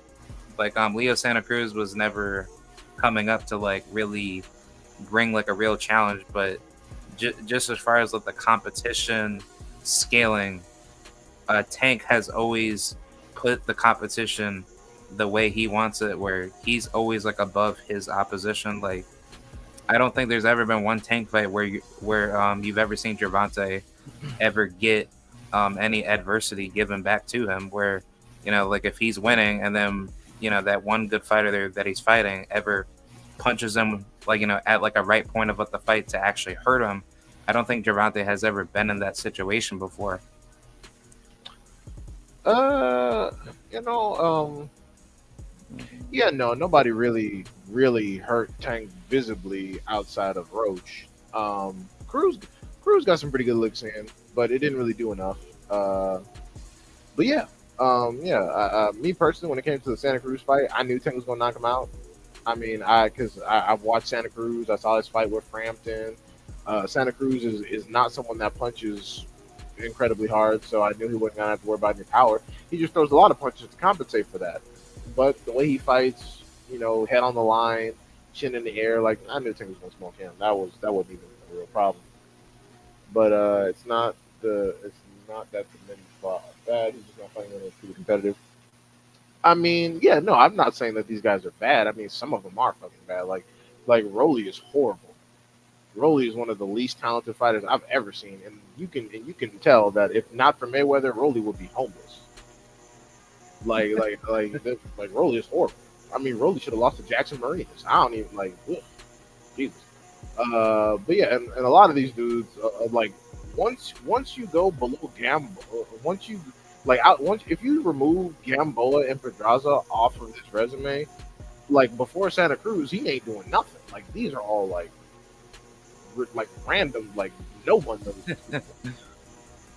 Leo Santa Cruz was never coming up to like really bring like a real challenge, but just as far as like the competition scaling, Tank has always put the competition the way he wants it, where he's always like above his opposition. Like I don't think there's ever been one Tank fight where you've ever seen Gervonta ever get any adversity given back to him. Where like if he's winning and then that one good fighter there that he's fighting ever punches him like at like a right point of what the fight to actually hurt him. I don't think Gervonta has ever been in that situation before. Uh, you know, yeah, no, nobody really hurt Tank visibly outside of Roach. Cruz got some pretty good licks in, but it didn't really do enough. But yeah, me personally, when it came to the Santa Cruz fight, I knew Tank was gonna knock him out. I mean, I've watched Santa Cruz. I saw his fight with Frampton. Santa Cruz is not someone that punches incredibly hard, so I knew he wasn't gonna have to worry about any power. He just throws a lot of punches to compensate for that. But the way he fights, head on the line, chin in the air, like I knew Tank was gonna smoke him. That wasn't even a real problem. But it's not that the men fought bad. He's just not fighting anyone too competitive. I mean, yeah, no, I'm not saying that these guys are bad. I mean, some of them are fucking bad. Like Rolly is horrible. Rolly is one of the least talented fighters I've ever seen, and you can tell that if not for Mayweather, Rolly would be homeless. Like Rolly is horrible. I mean, Rolly should have lost to Jackson Marinas. I don't even like. Ugh, Jesus. But yeah, and a lot of these dudes, like once you go below Gamboa, once you once if you remove Gamboa and Pedraza off of this resume, like before Santa Cruz, he ain't doing nothing. Like these are all like random, like no one knows.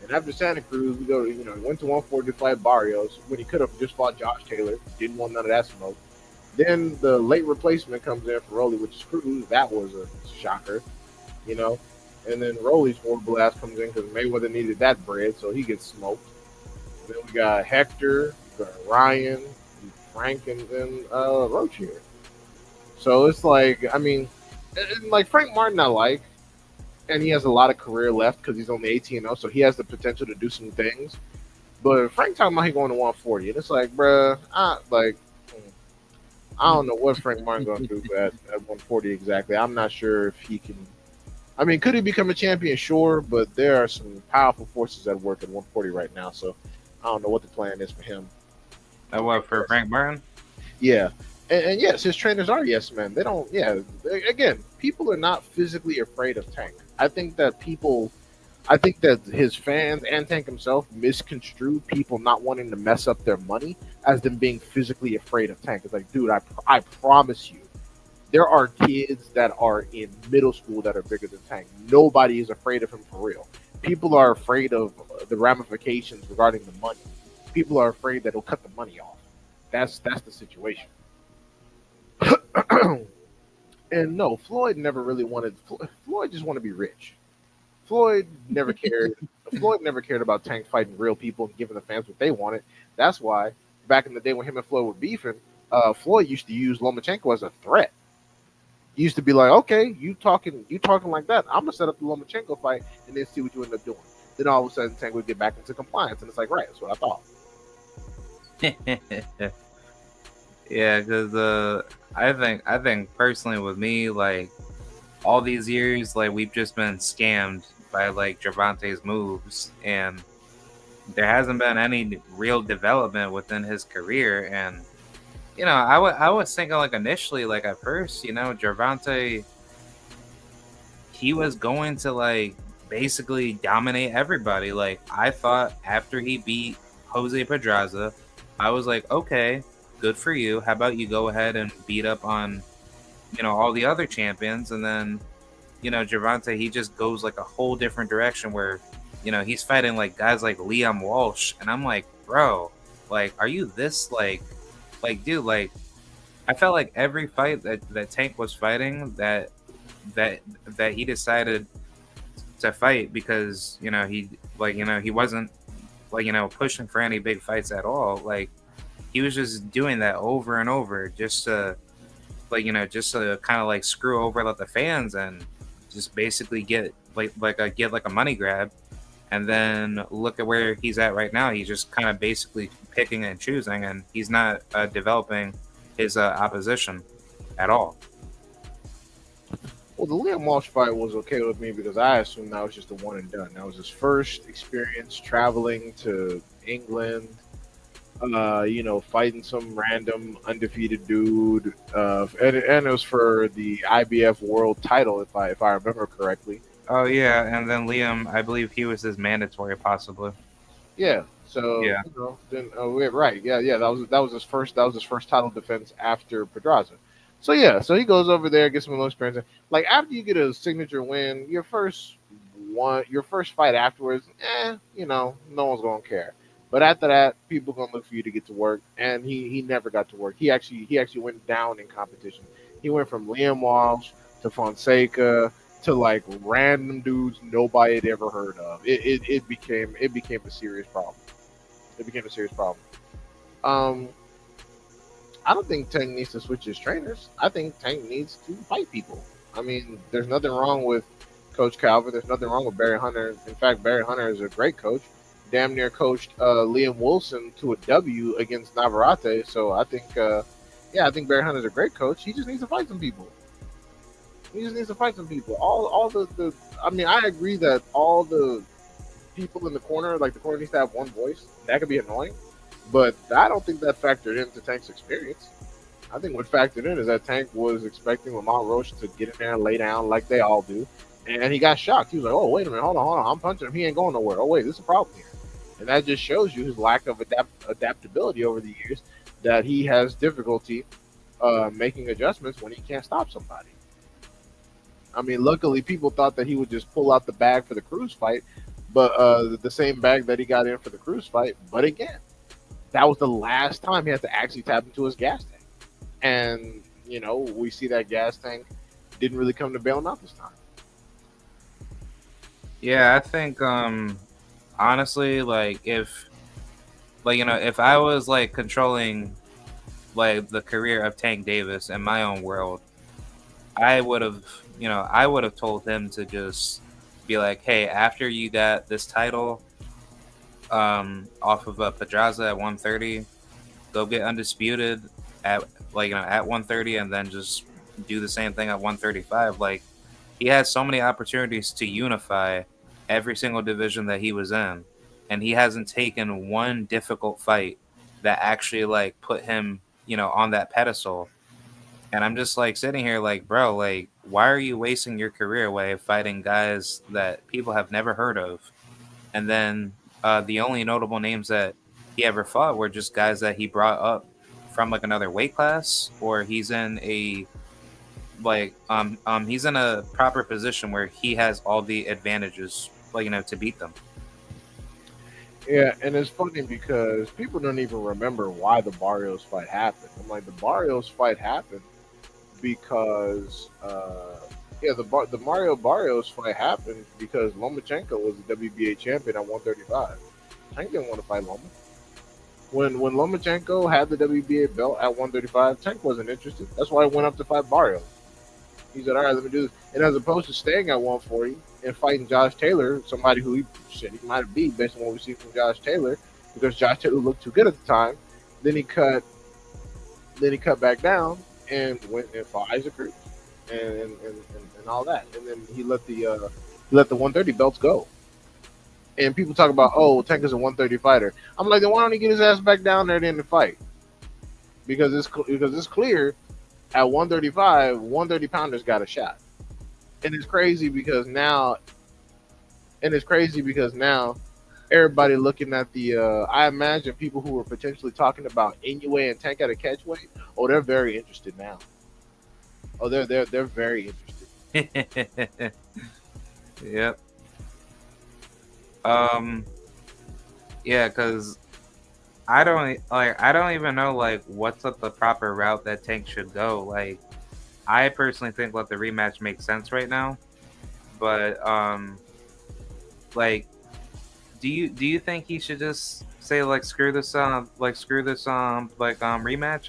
And after Santa Cruz, we go to, went to 140 to fight Barrios when he could have just fought Josh Taylor. Didn't want none of that smoke. Then the late replacement comes in for Rolly, which is Cruz. That was a shocker, you know. And then Rolly's horrible ass comes in because Mayweather needed that bread, so he gets smoked. And then we got Hector, we got Ryan, Frank, and then Roach here. So it's like, I mean, like Frank Martin, I like, and he has a lot of career left because he's only 18-0, so he has the potential to do some things. But Frank talking about he going to 140, and it's like, bruh, I don't know what Frank Martin going to do at 140 exactly. I'm not sure if he can. I mean, could he become a champion? Sure, but there are some powerful forces at work at 140 right now, so I don't know what the plan is for him. What for Frank Martin? Yeah. And yes, his trainers are yes men. They don't. Yeah. Again, people are not physically afraid of Tank. I think that people I think that his fans and Tank himself misconstrue people not wanting to mess up their money as them being physically afraid of Tank. It's like, dude, I promise you, there are kids that are in middle school that are bigger than Tank. Nobody is afraid of him for real. People are afraid of the ramifications regarding the money. People are afraid that he'll cut the money off. That's the situation. And no, Floyd never really wanted. Floyd just wanted to be rich. Floyd never cared. Floyd never cared about Tank fighting real people and giving the fans what they wanted. That's why back in the day when him and Floyd were beefing, Floyd used to use Lomachenko as a threat. He used to be like, "Okay, you talking like that? I'm gonna set up the Lomachenko fight and then see what you end up doing." Then all of a sudden, Tank would get back into compliance, and it's like, right, that's what I thought. Yeah, because I think personally with me, like all these years, like we've just been scammed by like Gervante's moves, and there hasn't been any real development within his career. And I was thinking like initially, like at first, Gervonta, he was going to like basically dominate everybody. Like I thought after he beat Jose Pedraza, I was like, okay, good for you. How about you go ahead and beat up on all the other champions, and then Gervonta, he just goes like a whole different direction where he's fighting like guys like Liam Walsh, and I'm like, bro, like, are you this like dude, like I felt like every fight that Tank was fighting that that he decided to fight because he wasn't like pushing for any big fights at all. Like he was just doing that over and over just to just to kind of like screw over like the fans and just basically get a money grab. And then look at where he's at right now. He's just kind of basically picking and choosing, and he's not developing his opposition at all. Well, the Liam Walsh fight was okay with me because I assumed that was just a one and done. That was his first experience traveling to England, fighting some random undefeated dude, and it was for the IBF World Title, if I remember correctly. Oh yeah, and then Liam, I believe he was his mandatory, possibly. Yeah. So Yeah. then yeah, right, yeah, that was his first title defense after Pedraza. So yeah, so he goes over there, gets some little experience. Like after you get a signature win, your first fight afterwards, no one's gonna care. But after that, people gonna look for you to get to work, and he never got to work. He actually went down in competition. He went from Liam Walsh to Fonseca to like random dudes nobody had ever heard of. It became a serious problem. It became a serious problem. Um, I don't think Tank needs to switch his trainers. I think Tank needs to fight people. I mean, there's nothing wrong with Coach Calvin. There's nothing wrong with Barry Hunter. In fact, Barry Hunter is a great coach. Damn near coached Liam Wilson to a W against Navarrete. So I think Barry Hunter's a great coach. He just needs to fight some people. He just needs to fight some people. All the I mean, I agree that all the people in the corner, like the corner needs to have one voice. That could be annoying, but I don't think that factored into Tank's experience. I think what factored in is that Tank was expecting Lamont Roche to get in there and lay down like they all do, and he got shocked. He was like, "Oh, wait a minute, hold on, I'm punching him. He ain't going nowhere. Oh, wait, there's a problem here," and that just shows you his lack of adaptability over the years. That he has difficulty making adjustments when he can't stop somebody. I mean, luckily, people thought that he would just pull out the bag for the Cruz fight, but the same bag that he got in for the Cruz fight. But again, that was the last time he had to actually tap into his gas tank. And, we see that gas tank didn't really come to bail him out this time. Yeah, I think honestly, like if I was like controlling like the career of Tank Davis in my own world, I would have told him to just be like, hey, after you got this title off of Pedraza at 130, go get undisputed at at 130, and then just do the same thing at 135. Like he had so many opportunities to unify every single division that he was in, and he hasn't taken one difficult fight that actually like put him on that pedestal. And I'm just like sitting here like, bro, like why are you wasting your career away fighting guys that people have never heard of? And then the only notable names that he ever fought were just guys that he brought up from like another weight class, or he's in a he's in a proper position where he has all the advantages, like, to beat them. Yeah, and it's funny because people don't even remember why the Barrios fight happened. I'm like, the Barrios fight happened because the Mario Barrios fight happened because Lomachenko was the WBA champion at 135. Tank didn't want to fight Loma. When Lomachenko had the WBA belt at 135, Tank wasn't interested. That's why he went up to fight Barrios. He said, "All right, let me do this." And as opposed to staying at 140 and fighting Josh Taylor, somebody who he said he might be based on what we see from Josh Taylor, because Josh Taylor looked too good at the time. Then he cut back down and went and fought Isaac Cruz and all that. And then he let the 130 belts go. And people talk about, oh, Tank is a 130 fighter. I'm like, then why don't he get his ass back down there then to fight? Because it's clear at 135, 130 pounders got a shot. And it's crazy because now everybody looking at the I imagine people who were potentially talking about Inoue and Tank at a catchweight, oh, they're very interested now. Oh, they're very interested. Yep. Yeah, because I don't even know like what's the proper route that Tank should go. Like, I personally think let the rematch makes sense right now, but like, do you think he should just say like screw this rematch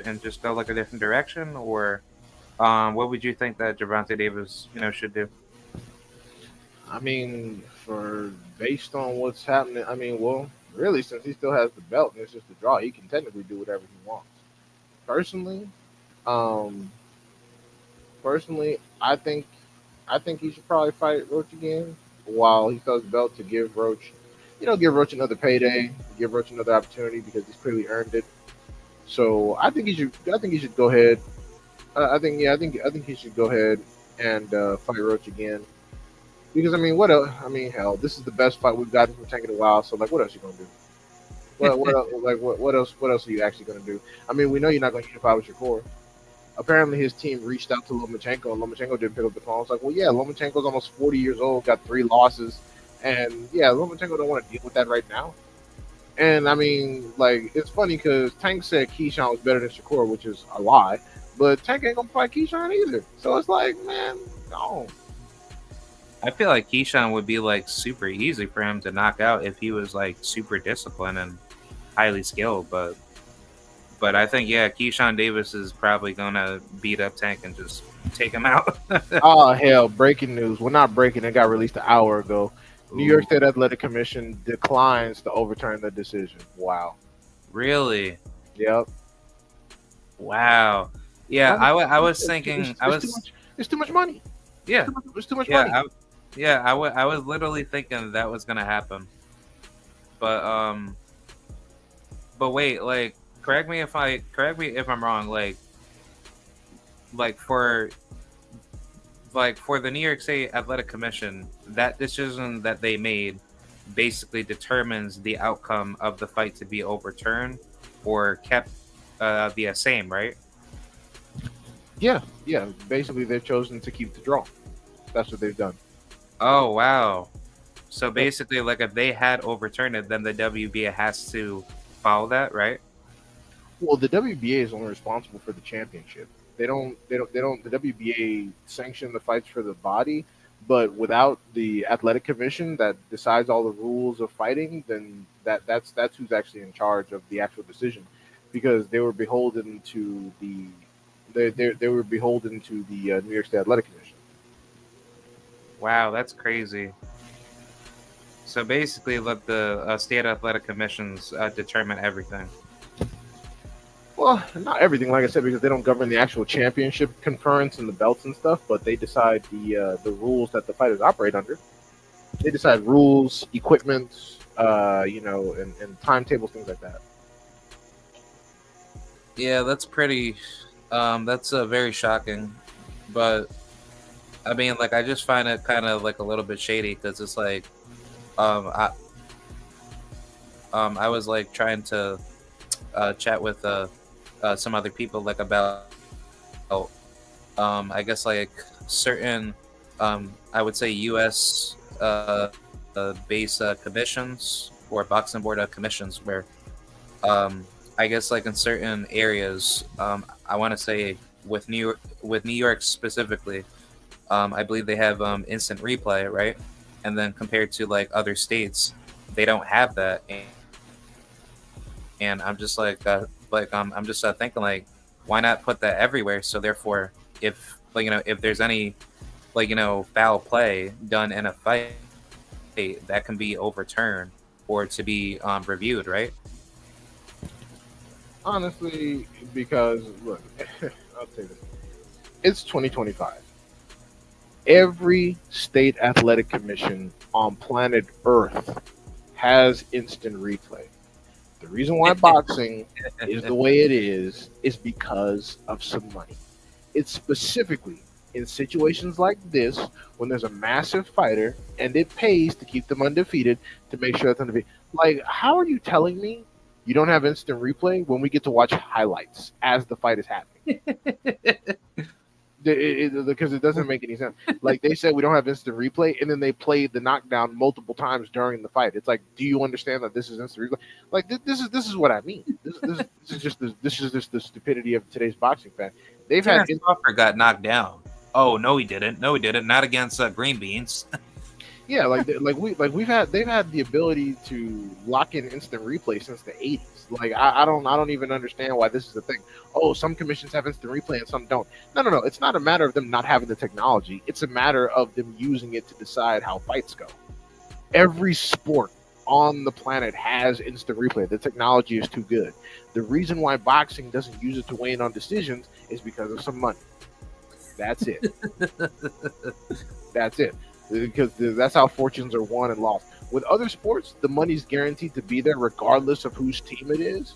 and just go like a different direction, or what would you think that Gervonta Davis should do? I mean, for based on what's happening, I mean, well, really, since he still has the belt and it's just a draw, he can technically do whatever he wants. Personally, um, personally, I think he should probably fight Roach again while he still has the belt to give Roach, give Roach another payday, give Roach another opportunity because he's clearly earned it. So I think he should. I think he should go ahead. I think he should go ahead and fight Roach again. Because I mean, what else? I mean, hell, this is the best fight we've gotten from Tank in a while. So like, what else are you gonna do? What else, like what else? What else are you actually gonna do? I mean, we know you're not gonna unify with your core. Apparently, his team reached out to Lomachenko, and Lomachenko didn't pick up the phone. It's like, well, yeah, Lomachenko's almost 40 years old, got 3 losses, and yeah, Lomachenko don't want to deal with that right now. And I mean, like, it's funny because Tank said Keyshawn was better than Shakur, which is a lie. But Tank ain't gonna fight Keyshawn either. So it's like, man, no. I feel like Keyshawn would be like super easy for him to knock out if he was like super disciplined and highly skilled, but I think, yeah, Keyshawn Davis is probably gonna beat up Tank and just take him out. Oh hell! Breaking news. Well, not breaking. It got released an hour ago. New York State Athletic Commission declines to overturn the decision. Wow. Really? Yep. Wow. Yeah, I was thinking It's too much money. Yeah, It's too much money. I was literally thinking that was gonna happen, but wait, like, correct me if I'm wrong. Like for for the New York State Athletic Commission, that decision that they made basically determines the outcome of the fight to be overturned or kept the same, right? Yeah. Basically, they've chosen to keep the draw. That's what they've done. Oh wow! So basically, like, if they had overturned it, then the WBA has to follow that, right? Well, the WBA is only responsible for the championship. They don't. The WBA sanction the fights for the body, but without the athletic commission that decides all the rules of fighting, then that's who's actually in charge of the actual decision, because they were beholden to the New York State Athletic Commission. Wow, that's crazy. So basically, let the state athletic commissions determine everything. Well, not everything, like I said, because they don't govern the actual championship conference and the belts and stuff, but they decide the rules that the fighters operate under. They decide rules, equipment, and timetables, things like that. Yeah, that's pretty. That's very shocking, but I mean, like I just find it kind of like a little bit shady because it's like, I I was like trying to chat with some other people like about I guess like certain I would say U.S. base commissions or boxing board commissions where I guess like in certain areas I want to say with New York specifically I believe they have instant replay, right? And then compared to like other states, they don't have that. And I'm just I'm just thinking like, why not put that everywhere? So therefore, if like if there's any foul play done in a fight, that can be overturned or to be reviewed, right? Honestly, because look, I'll say this: it's 2025. Every state athletic commission on planet Earth has instant replay. The reason why boxing is the way it is because of some money. It's specifically in situations like this when there's a massive fighter and it pays to keep them undefeated to make sure that's undefeated. Like, how are you telling me you don't have instant replay when we get to watch highlights as the fight is happening? Because it doesn't make any sense. Like they said, we don't have instant replay, and then they played the knockdown multiple times during the fight. It's like, do you understand that this is instant replay? Like this is what I mean. This is just the stupidity of today's boxing fan. They've had Terrence Crawford got knocked down. Oh no, he didn't. No, he didn't. Not against Green Beans. yeah, they've had the ability to lock in instant replay since the 80s. Like I don't even understand why this is a thing. Oh, some commissions have instant replay and some don't. No. It's not a matter of them not having the technology. It's a matter of them using it to decide how fights go. Every sport on the planet has instant replay. The technology is too good. The reason why boxing doesn't use it to weigh in on decisions is because of some money. That's it. That's it. Because that's how fortunes are won and lost. With other sports, the money's guaranteed to be there regardless of whose team it is.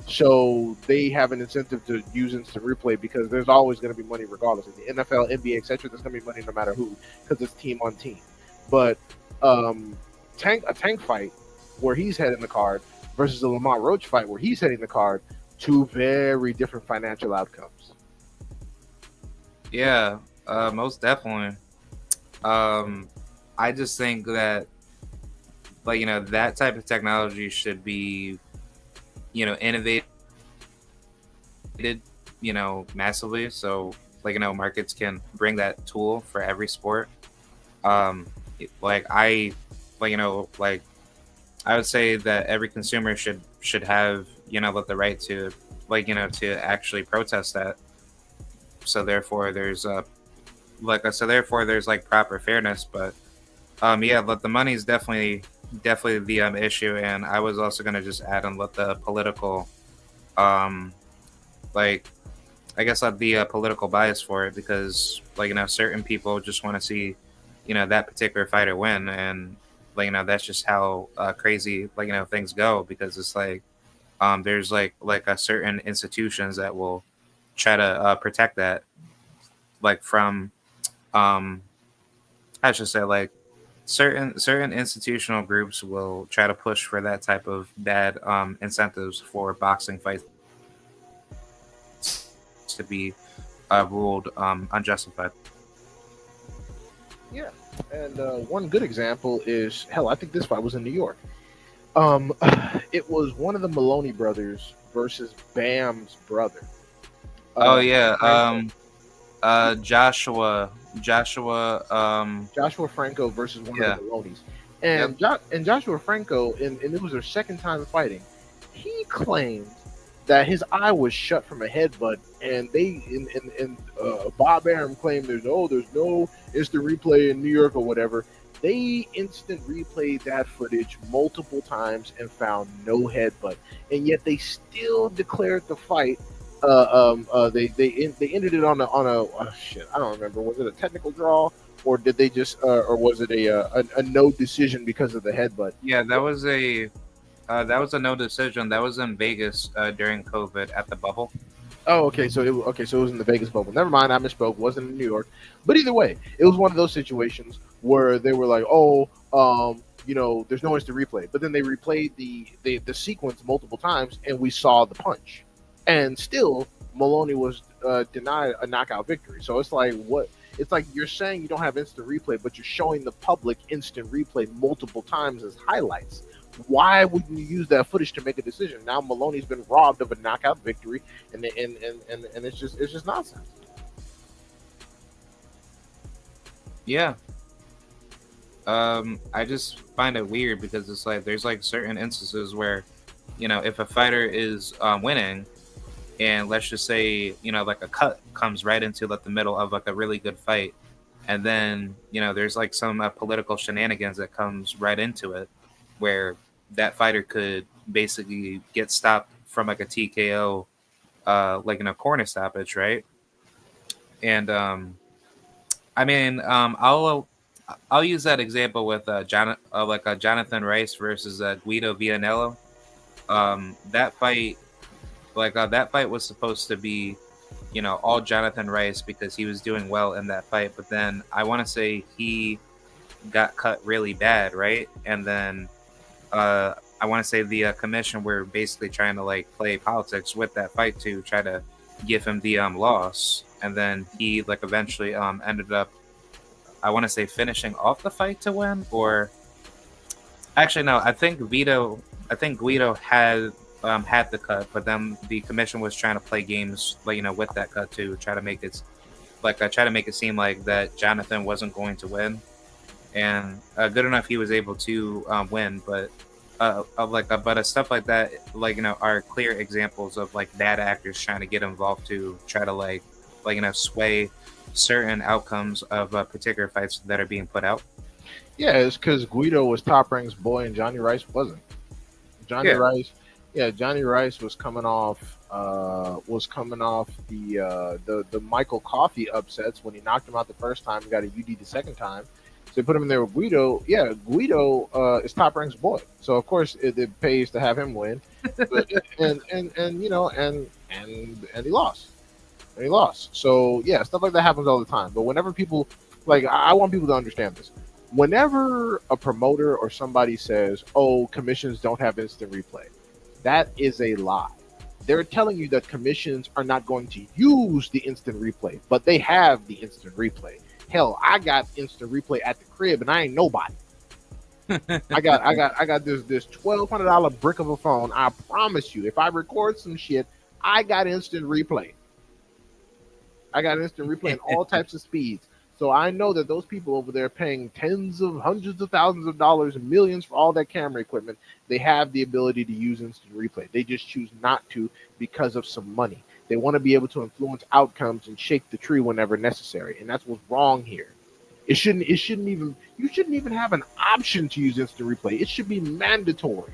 So they have an incentive to use instant replay because there's always going to be money regardless. In the NFL, NBA, etc., there's going to be money no matter who because it's team on team. But a Tank fight where he's heading the card versus a Lamont Roach fight where he's heading the card, two very different financial outcomes. Yeah, most definitely. I just think that, like, that type of technology should be, innovated, massively. So, like, markets can bring that tool for every sport. Um, like like I would say that every consumer should have, the right to, to actually protest that. So therefore, there's there's proper fairness, but yeah, but the money is definitely the issue, and I was also gonna just add and let the political um like I guess let the political bias for it because certain people just want to see that particular fighter win, and that's just how crazy things go because it's there's a certain institutions that will try to protect that from um I should say certain institutional groups will try to push for that type of bad incentives for boxing fights to be ruled unjustified. Yeah, and one good example is hell. I think this fight was in New York. It was one of the Maloney brothers versus Bam's brother. Oh yeah, Joshua Joshua Franco versus one yeah. of the Maloneys, and and Joshua Franco, and it was their second time fighting. He claimed that his eye was shut from a headbutt, and Bob Arum claimed there's no instant replay in New York or whatever. They instant replayed that footage multiple times and found no headbutt, and yet they still declared the fight. They ended it on a shit. I don't remember. Was it a technical draw or did they just or was it a no decision because of the headbutt? Yeah, that was a no decision. That was in Vegas during COVID at the bubble. Oh, okay. So it was in the Vegas bubble. Never mind, I misspoke. It wasn't in New York, but either way, it was one of those situations where they were like, "Oh, there's no instant replay," but then they replayed the sequence multiple times, and we saw the punch, and still Maloney was denied a knockout victory. So it's like what? It's like you're saying you don't have instant replay, but you're showing the public instant replay multiple times as highlights. Why wouldn't you use that footage to make a decision? Now Maloney's been robbed of a knockout victory, and it's just nonsense. Yeah. I just find it weird because it's like there's like certain instances where, if a fighter is winning, and let's just say like a cut comes right into like the middle of like a really good fight, and then there's like some political shenanigans that comes right into it, where that fighter could basically get stopped from like a TKO, like in a corner stoppage, right? And I mean, I'll use that example with Jonathan Rice versus Guido Vianello. That fight, that fight was supposed to be, all Jonathan Rice because he was doing well in that fight. But then I want to say he got cut really bad, right? And then I want to say the commission were basically trying to like play politics with that fight to try to give him the loss. And then he like eventually ended up, I want to say, finishing off the fight to win, or actually no, I think Guido had the cut, but then the commission was trying to play games like with that cut to try to make it try to make it seem like that Jonathan wasn't going to win, and good enough he was able to win, but stuff like that are clear examples of like bad actors trying to get involved to try to sway certain outcomes of particular fights that are being put out. Yeah, it's because Guido was Top Rank's boy and Johnny Rice wasn't. Johnny Yeah. Rice, yeah, Johnny Rice was coming off the Michael Coffey upsets when he knocked him out the first time, got a UD the second time. So they put him in there with Guido. Yeah, Guido is Top Rank's boy, so of course it pays to have him win. But, and he lost. And he lost. So yeah, stuff like that happens all the time. But whenever people I want people to understand this. Whenever a promoter or somebody says, "Oh, commissions don't have instant replay," that is a lie. They're telling you that commissions are not going to use the instant replay, but they have the instant replay. Hell, I got instant replay at the crib, and I ain't nobody. I got this $1,200 brick of a phone. I promise you, if I record some shit, I got instant replay. I got instant replay in all types of speeds. So I know that those people over there paying tens of hundreds of thousands of dollars and millions for all that camera equipment, they have the ability to use instant replay. They just choose not to because of some money. They want to be able to influence outcomes and shake the tree whenever necessary. And that's what's wrong here. You shouldn't even have an option to use instant replay. It should be mandatory.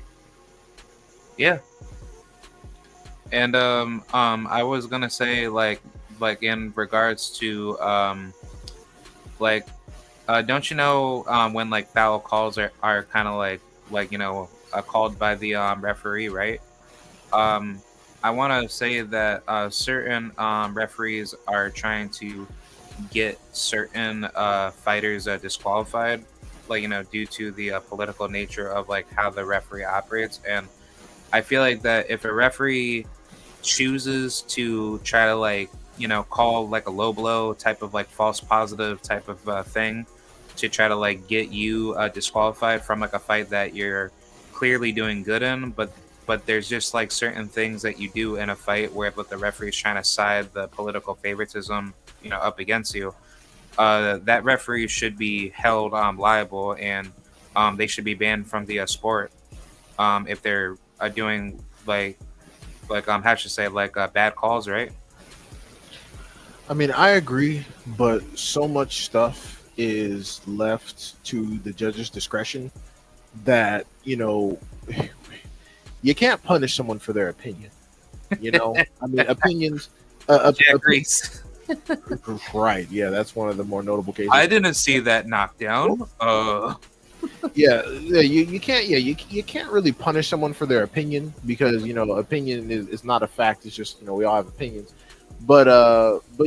Yeah. And I was gonna say in regards to don't you know when like foul calls are kind of called by the referee, right? I want to say that certain referees are trying to get certain fighters disqualified, due to the political nature of like how the referee operates. And I feel like that if a referee chooses to try to call like a low blow type of like false positive type of thing to try to get you disqualified from like a fight that you're clearly doing good in, but there's just like certain things that you do in a fight where the referee is trying to side the political favoritism up against you, that referee should be held liable, and they should be banned from the sport if they're doing how should I say bad calls, right? I mean, I agree, but so much stuff is left to the judge's discretion that, you can't punish someone for their opinion. I mean, opinions. Jack Reese. Right. Yeah, that's one of the more notable cases. I didn't see that knockdown. You can't you can't really punish someone for their opinion because opinion is not a fact. It's just we all have opinions. But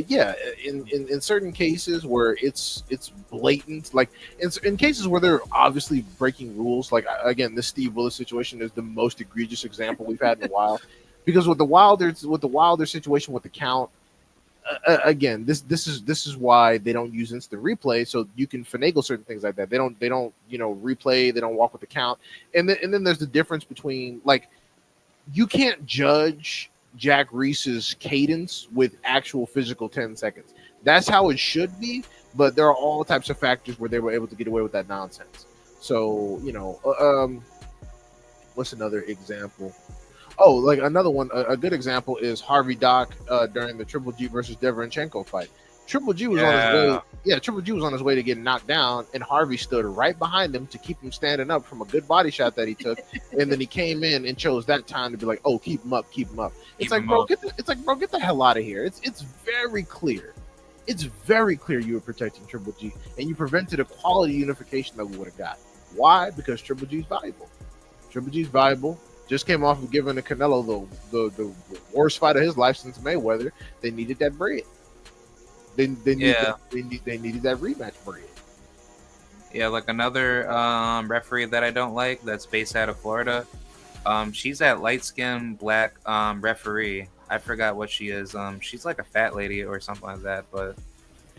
yeah, in certain cases where it's blatant, like in cases where they're obviously breaking rules, like again, this Steve Willis situation is the most egregious example we've had in a while. Because with the Wilder situation with the count, again, this is why they don't use instant replay, so you can finagle certain things like that. They don't replay. They don't walk with the count, and then there's the difference between, like, you can't judge Jack Reese's cadence with actual physical 10 seconds. That's how it should be, but there are all types of factors where they were able to get away with that nonsense. So what's another example? Oh, like another one, a good example is Harvey Dock during the Triple G versus Deverenchenko fight. Triple G was on his way. Yeah, Yeah, Triple G was on his way to get knocked down, and Harvey stood right behind him to keep him standing up from a good body shot that he took. And then he came in and chose that time to be like, "Oh, keep him up, keep him up." It's keep like, him bro, up. get the hell out of here. It's very clear. It's very clear you were protecting Triple G, and you prevented a quality unification that we would have got. Why? Because Triple G's valuable. Triple G's valuable. Just came off of giving the Canelo the worst fight of his life since Mayweather. They needed that bread. Yeah, They needed that rematch bread. yeah. Like another referee that I don't like that's based out of Florida. She's that light skinned black referee. I forgot what she is. She's like a fat lady or something like that. But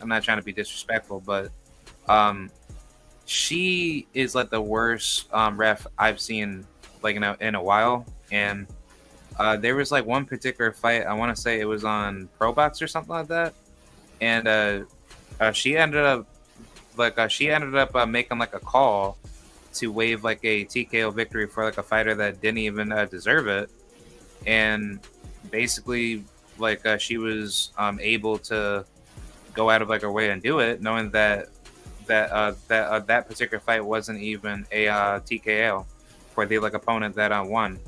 I'm not trying to be disrespectful. But um, she is like the worst ref I've seen like in a while. And there was like one particular fight. I want to say it was on Pro Box or something like that. And she ended up making like a call to waive like a TKO victory for like a fighter that didn't even deserve it, and basically like she was able to go out of like her way and do it, knowing that that particular fight wasn't even a TKO for the like opponent that won.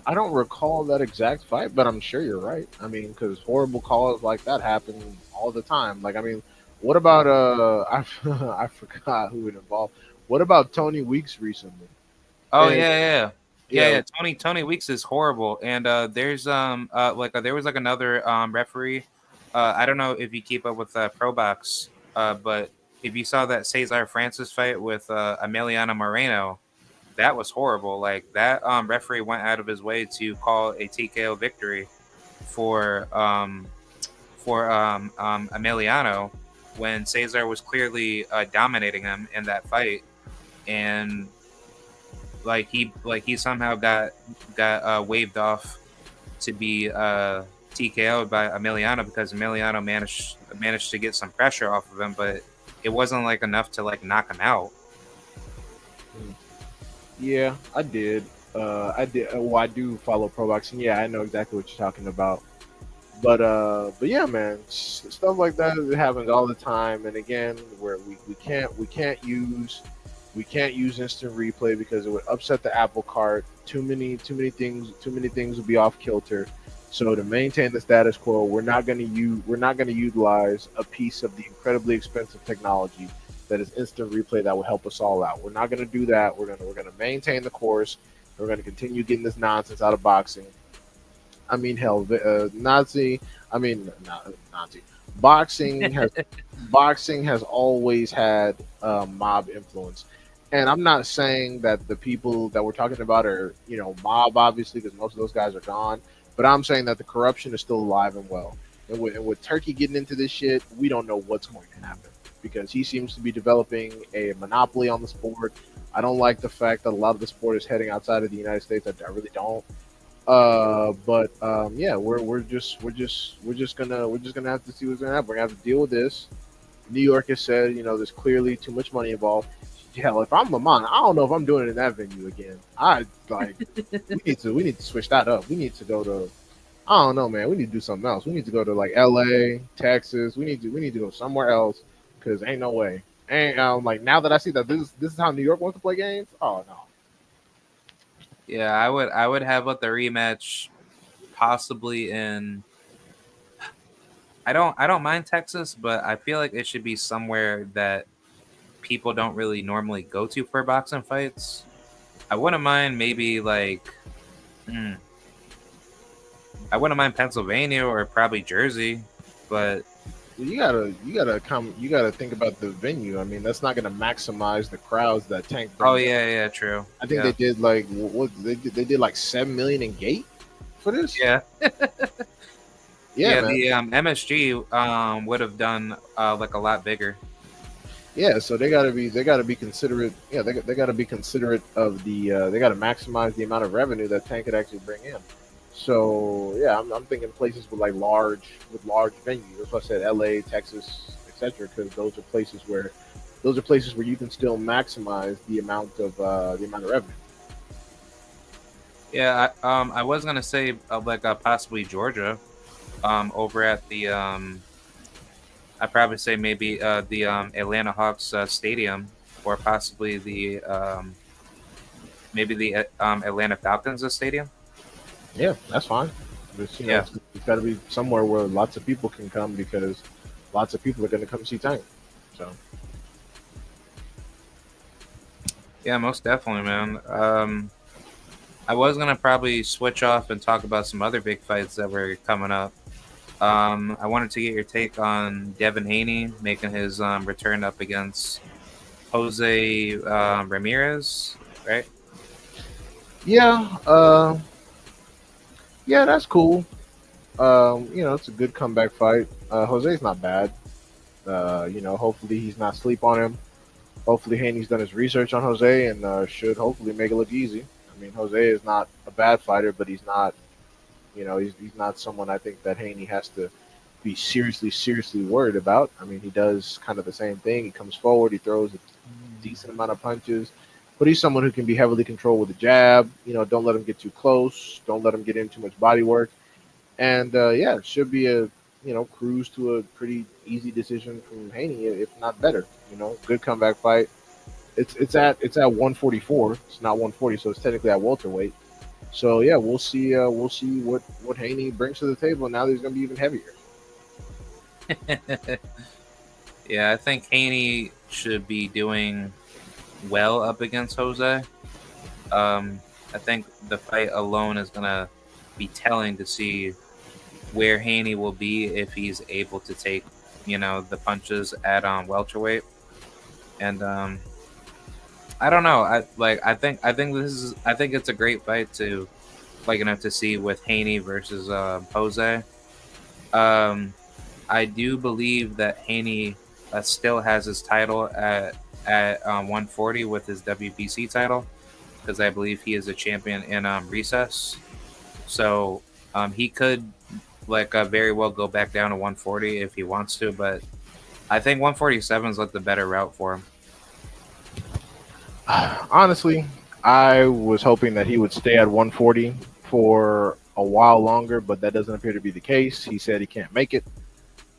I don't recall that exact fight, but I'm sure you're right. I mean, because horrible calls like that happen all the time. Like, I mean, what about I forgot who it involved. What about Tony Weeks recently? Oh And yeah. yeah, Tony Weeks is horrible, and there's there was like another referee. I don't know if you keep up with Pro Box, but if you saw that Cesar Francis fight with Emiliano Moreno, that was horrible. Like that referee went out of his way to call a TKO victory for Emiliano when Cesar was clearly dominating him in that fight, and he somehow got waved off to be TKO'd by Emiliano because Emiliano managed to get some pressure off of him, but it wasn't like enough to like knock him out. yeah, I did. I did. Well, I do follow pro boxing. Yeah, I know exactly what you're talking about. But yeah, man, stuff like that, it happens all the time. And again, where we can't use instant replay because it would upset the apple cart. Too many things would be off kilter. So to maintain the status quo, we're not going to utilize a piece of the incredibly expensive technology that is instant replay that will help us all out. We're not going to do that. We're going to maintain the course. We're going to continue getting this nonsense out of boxing. I mean, hell, Nazi. I mean, not Nazi. Boxing has boxing has always had mob influence, and I'm not saying that the people that we're talking about are mob, obviously, because most of those guys are gone. But I'm saying that the corruption is still alive and well. And with Turkey getting into this shit, we don't know what's going to happen because he seems to be developing a monopoly on the sport. I don't like the fact that a lot of the sport is heading outside of the United States. I really don't. But yeah, we're just gonna have to see what's gonna happen. We're gonna have to deal with this. New York has said, there's clearly too much money involved. Hell, if I'm Lamont, I don't know if I'm doing it in that venue again. I like we need to switch that up. We need to go to I don't know, man. We need to do something else. We need to go to like L.A., Texas. We need to go somewhere else because ain't no way. Ain't like now that I see that this is how New York wants to play games. Oh no. Yeah, I would have like the rematch possibly in. I don't mind Texas, but I feel like it should be somewhere that people don't really normally go to for boxing fights. I wouldn't mind maybe like, I wouldn't mind Pennsylvania or probably Jersey, but you gotta think about the venue. I mean, that's not gonna maximize the crowds that Tank oh brings. yeah, true. I think they did like what they did like 7 million in gate for this. Yeah. Yeah, man. The MSG would have done like a lot bigger. Yeah, so they gotta be considerate. Yeah, they gotta be considerate of the. They gotta maximize the amount of revenue that Tank could actually bring in. So yeah, I'm thinking places with large venues. That's why I said L.A., Texas, etc. Because those are places where you can still maximize the amount of revenue. Yeah, I was gonna say like possibly Georgia, over at the I'd probably say maybe the Atlanta Hawks stadium, or possibly the maybe the Atlanta Falcons stadium. Yeah, that's fine. But, it's got to be somewhere where lots of people can come because lots of people are going to come see Tank. So. Yeah, most definitely, man. I was gonna probably switch off and talk about some other big fights that were coming up. I wanted to get your take on Devin Haney making his return up against Jose Ramirez, right? Yeah, yeah, that's cool. It's a good comeback fight. Jose's not bad. Hopefully he's not sleep on him. Hopefully Haney's done his research on Jose and should hopefully make it look easy. I mean, Jose is not a bad fighter, but he's not, he's not someone I think that Haney has to be seriously worried about. I mean, he does kind of the same thing. He comes forward, he throws a decent amount of punches, but he's someone who can be heavily controlled with a jab. Don't let him get too close. Don't let him get in too much body work. And it should be a cruise to a pretty easy decision from Haney, if not better. Good comeback fight. It's at 144. It's not 140, so it's technically at welterweight. So yeah, we'll see what Haney brings to the table. Now that he's going to be even heavier. Yeah, I think Haney should be doing well up against Jose. I think the fight alone is going to be telling to see where Haney will be if he's able to take, the punches at welterweight. And I don't know. I think it's a great fight to to see with Haney versus Jose. I do believe that Haney still has his title at 140 with his WBC title, because I believe he is a champion in recess. So he could very well go back down to 140 if he wants to, but I think 147 is the better route for him. Honestly, I was hoping that he would stay at 140 for a while longer, but that doesn't appear to be the case. He said he can't make it,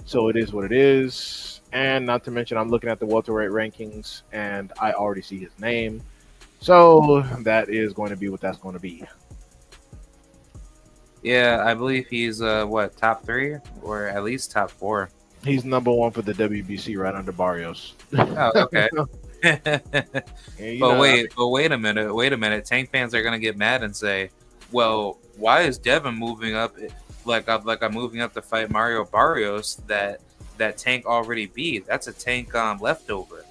so it is what it is. And not to mention, I'm looking at the welterweight rankings, and I already see his name, so that is going to be what that's going to be. Yeah, I believe he's top 3 or at least top 4. He's number 1 for the WBC, right under Barrios. Oh, okay. Wait a minute. Tank fans are gonna get mad and say, "Well, why is Devin moving up I'm moving up to fight Mario Barrios that Tank already beat? That's a Tank leftover.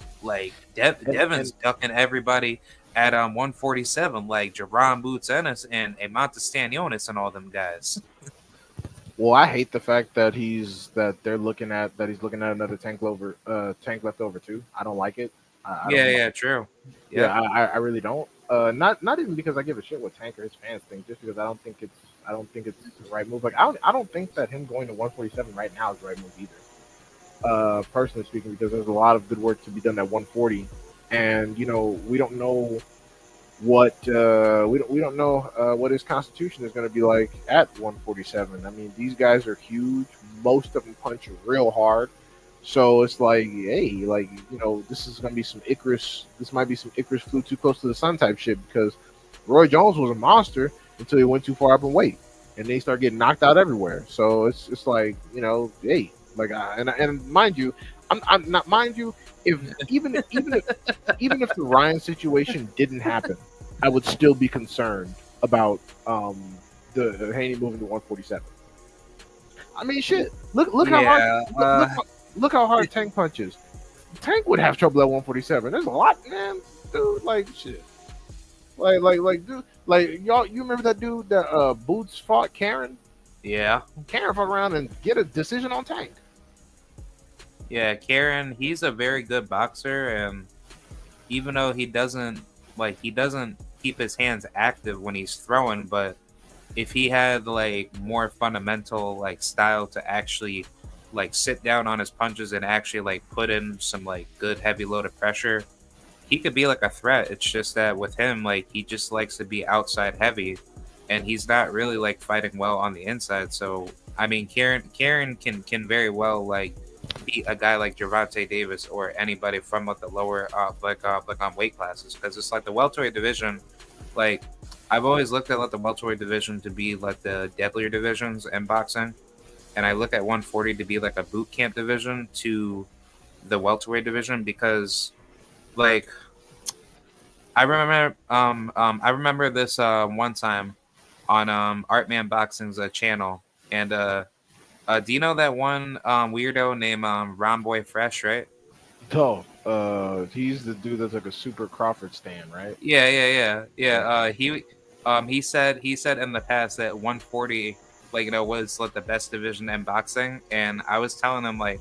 Devin's ducking everybody at 147, like Jerron Boots Ennis and Montes Stanionis and all them guys." Well, I hate the fact that he's looking at another Tank leftover too. I don't like it. True. Yeah, I really don't. Not even because I give a shit what Tank or his fans think, just because I don't think it's the right move. I don't think that him going to 147 right now is the right move either. Personally speaking, because there's a lot of good work to be done at 140, and we don't know what what his constitution is going to be like at 147. I mean, these guys are huge. Most of them punch real hard. So it's hey, this is going to be some Icarus. This might be some Icarus flew too close to the sun type shit, because Roy Jones was a monster until he went too far up in weight, and then he started getting knocked out everywhere. So it's hey, and mind you, I'm not, mind you, if even if the Ryan situation didn't happen, I would still be concerned about the Haney moving to 147. I mean, shit. Look how hard Yeah. look how hard Tank punches. Tank would have trouble at 147. There's a lot, man, dude. Like shit. Dude. Like y'all, you remember that dude that Boots fought Karen? Yeah. Karen fought around and get a decision on Tank. Yeah, Karen, he's a very good boxer, and even though he doesn't keep his hands active when he's throwing, but if he had like more fundamental like style to actually like sit down on his punches and actually like put in some like good heavy loaded pressure, he could be like a threat. It's just that with him, like he just likes to be outside heavy, and he's not really like fighting well on the inside. So I mean, Karen can very well like beat a guy like Gervonta Davis or anybody from like the lower like on weight classes, because it's like the welterweight division. Like I've always looked at like the welterweight division to be like the deadlier divisions in boxing, and I look at 140 to be like a boot camp division to the welterweight division, because like I remember this one time on Artman Boxing's channel, and do you know that one weirdo named Romboy Fresh, right? So, he's the dude that's like a super Crawford stand, right? Yeah. He said in the past that 140 like was like the best division in boxing, and I was telling him like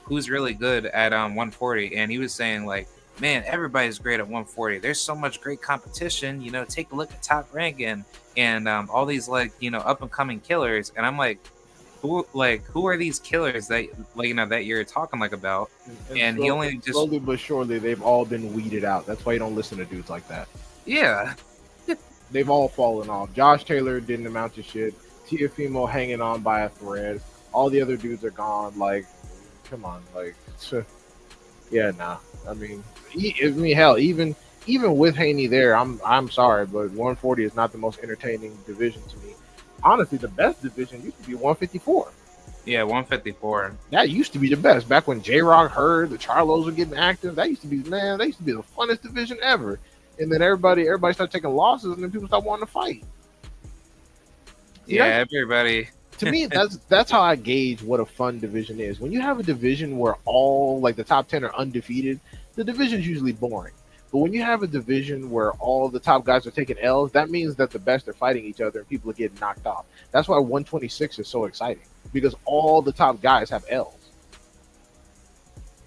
who's really good at 140, and he was saying like, man, everybody's great at 140. There's so much great competition. Take a look at Top Rank and all these like up and coming killers, and I'm like, who are these killers that that you're talking like about? And slowly, he only just slowly but surely they've all been weeded out. That's why you don't listen to dudes like that. yeah. They've all fallen off. Josh Taylor didn't amount to shit. Tiafimo hanging on by a thread. All the other dudes are gone. Like, come on, like, yeah, nah. I mean, hell, even with Haney there, I'm sorry, but 140 is not the most entertaining division to me. Honestly, the best division used to be 154. Yeah, 154. That used to be the best. Back when J Rock heard the Charlos were getting active, that used to be the funnest division ever. And then everybody started taking losses, and then people stopped wanting to fight. See, yeah, everybody. To me, that's how I gauge what a fun division is. When you have a division where all like the top 10 are undefeated, the division's usually boring. But when you have a division where all the top guys are taking L's, that means that the best are fighting each other and people are getting knocked off. That's why 126 is so exciting, because all the top guys have L's.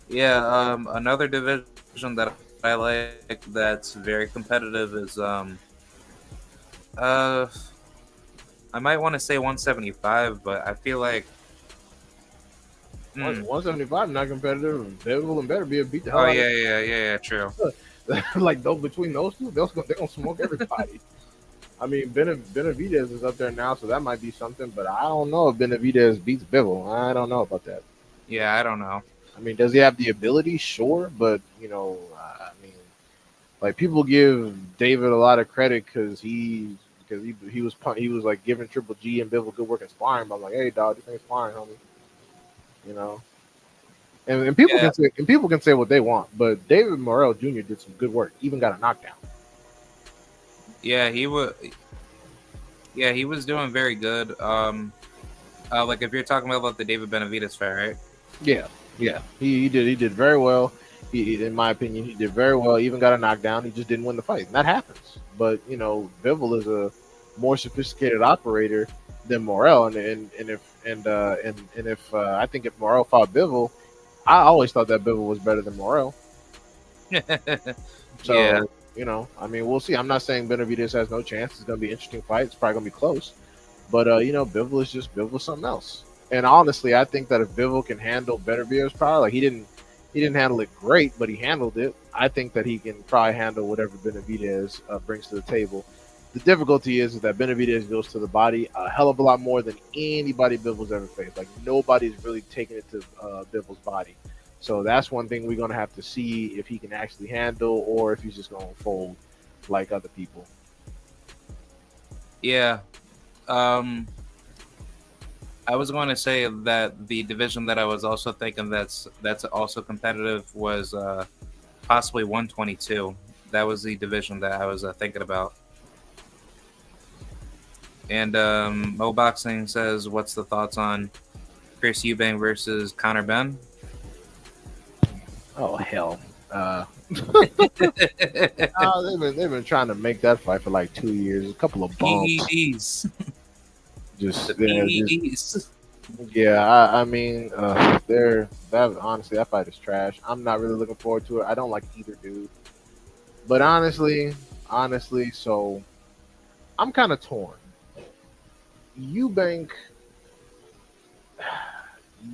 Yeah, another division that I like that's very competitive is I might want to say 175, but I feel like 175 not competitive. Bivol and better be a beat the hell oh out yeah, true. like those between those two, they're gonna smoke everybody. I mean, Benavidez is up there now, so that might be something. But I don't know if Benavidez beats Bivol. I don't know about that. Yeah, I don't know. I mean, does he have the ability? Sure, but I mean, like people give David a lot of credit because he was like giving Triple G and Bivol good work in sparring. But I'm like, hey, dog, this ain't sparring, homie. You know. And people can say what they want, but David Morrell Jr. did some good work. Even got a knockdown. Yeah, he was. Yeah, he was doing very good. Like if you're talking about the David Benavidez fight, right? Yeah. He did very well. In my opinion, he did very well. Even got a knockdown. He just didn't win the fight. And that happens. But Bivol is a more sophisticated operator than Morrell, and if I think if Morrell fought Bivol, I always thought that Bivol was better than Morrell. So, yeah. I mean, we'll see. I'm not saying Benavidez has no chance. It's going to be an interesting fight. It's probably going to be close. But, Bivol is something else. And honestly, I think that if Bivol can handle Benavidez's power, like he didn't handle it great, but he handled it. I think that he can probably handle whatever Benavidez brings to the table. The difficulty is that Benavidez goes to the body a hell of a lot more than anybody Bivol's ever faced. Like nobody's really taken it to Bivol's body. So that's one thing we're going to have to see if he can actually handle or if he's just going to fold like other people. Yeah. I was going to say that the division that I was also thinking that's also competitive was possibly 122. That was the division that I was thinking about. And Mo Boxing says, "What's the thoughts on Chris Eubank versus Conor Ben?" Oh hell. They've been trying to make that fight for like 2 years. A couple of bumps. PEDs, the Just PEDs. yeah. I mean, they're that honestly that fight is trash. I'm not really looking forward to it. I don't like either dude. But honestly, so I'm kind of torn. Eubank,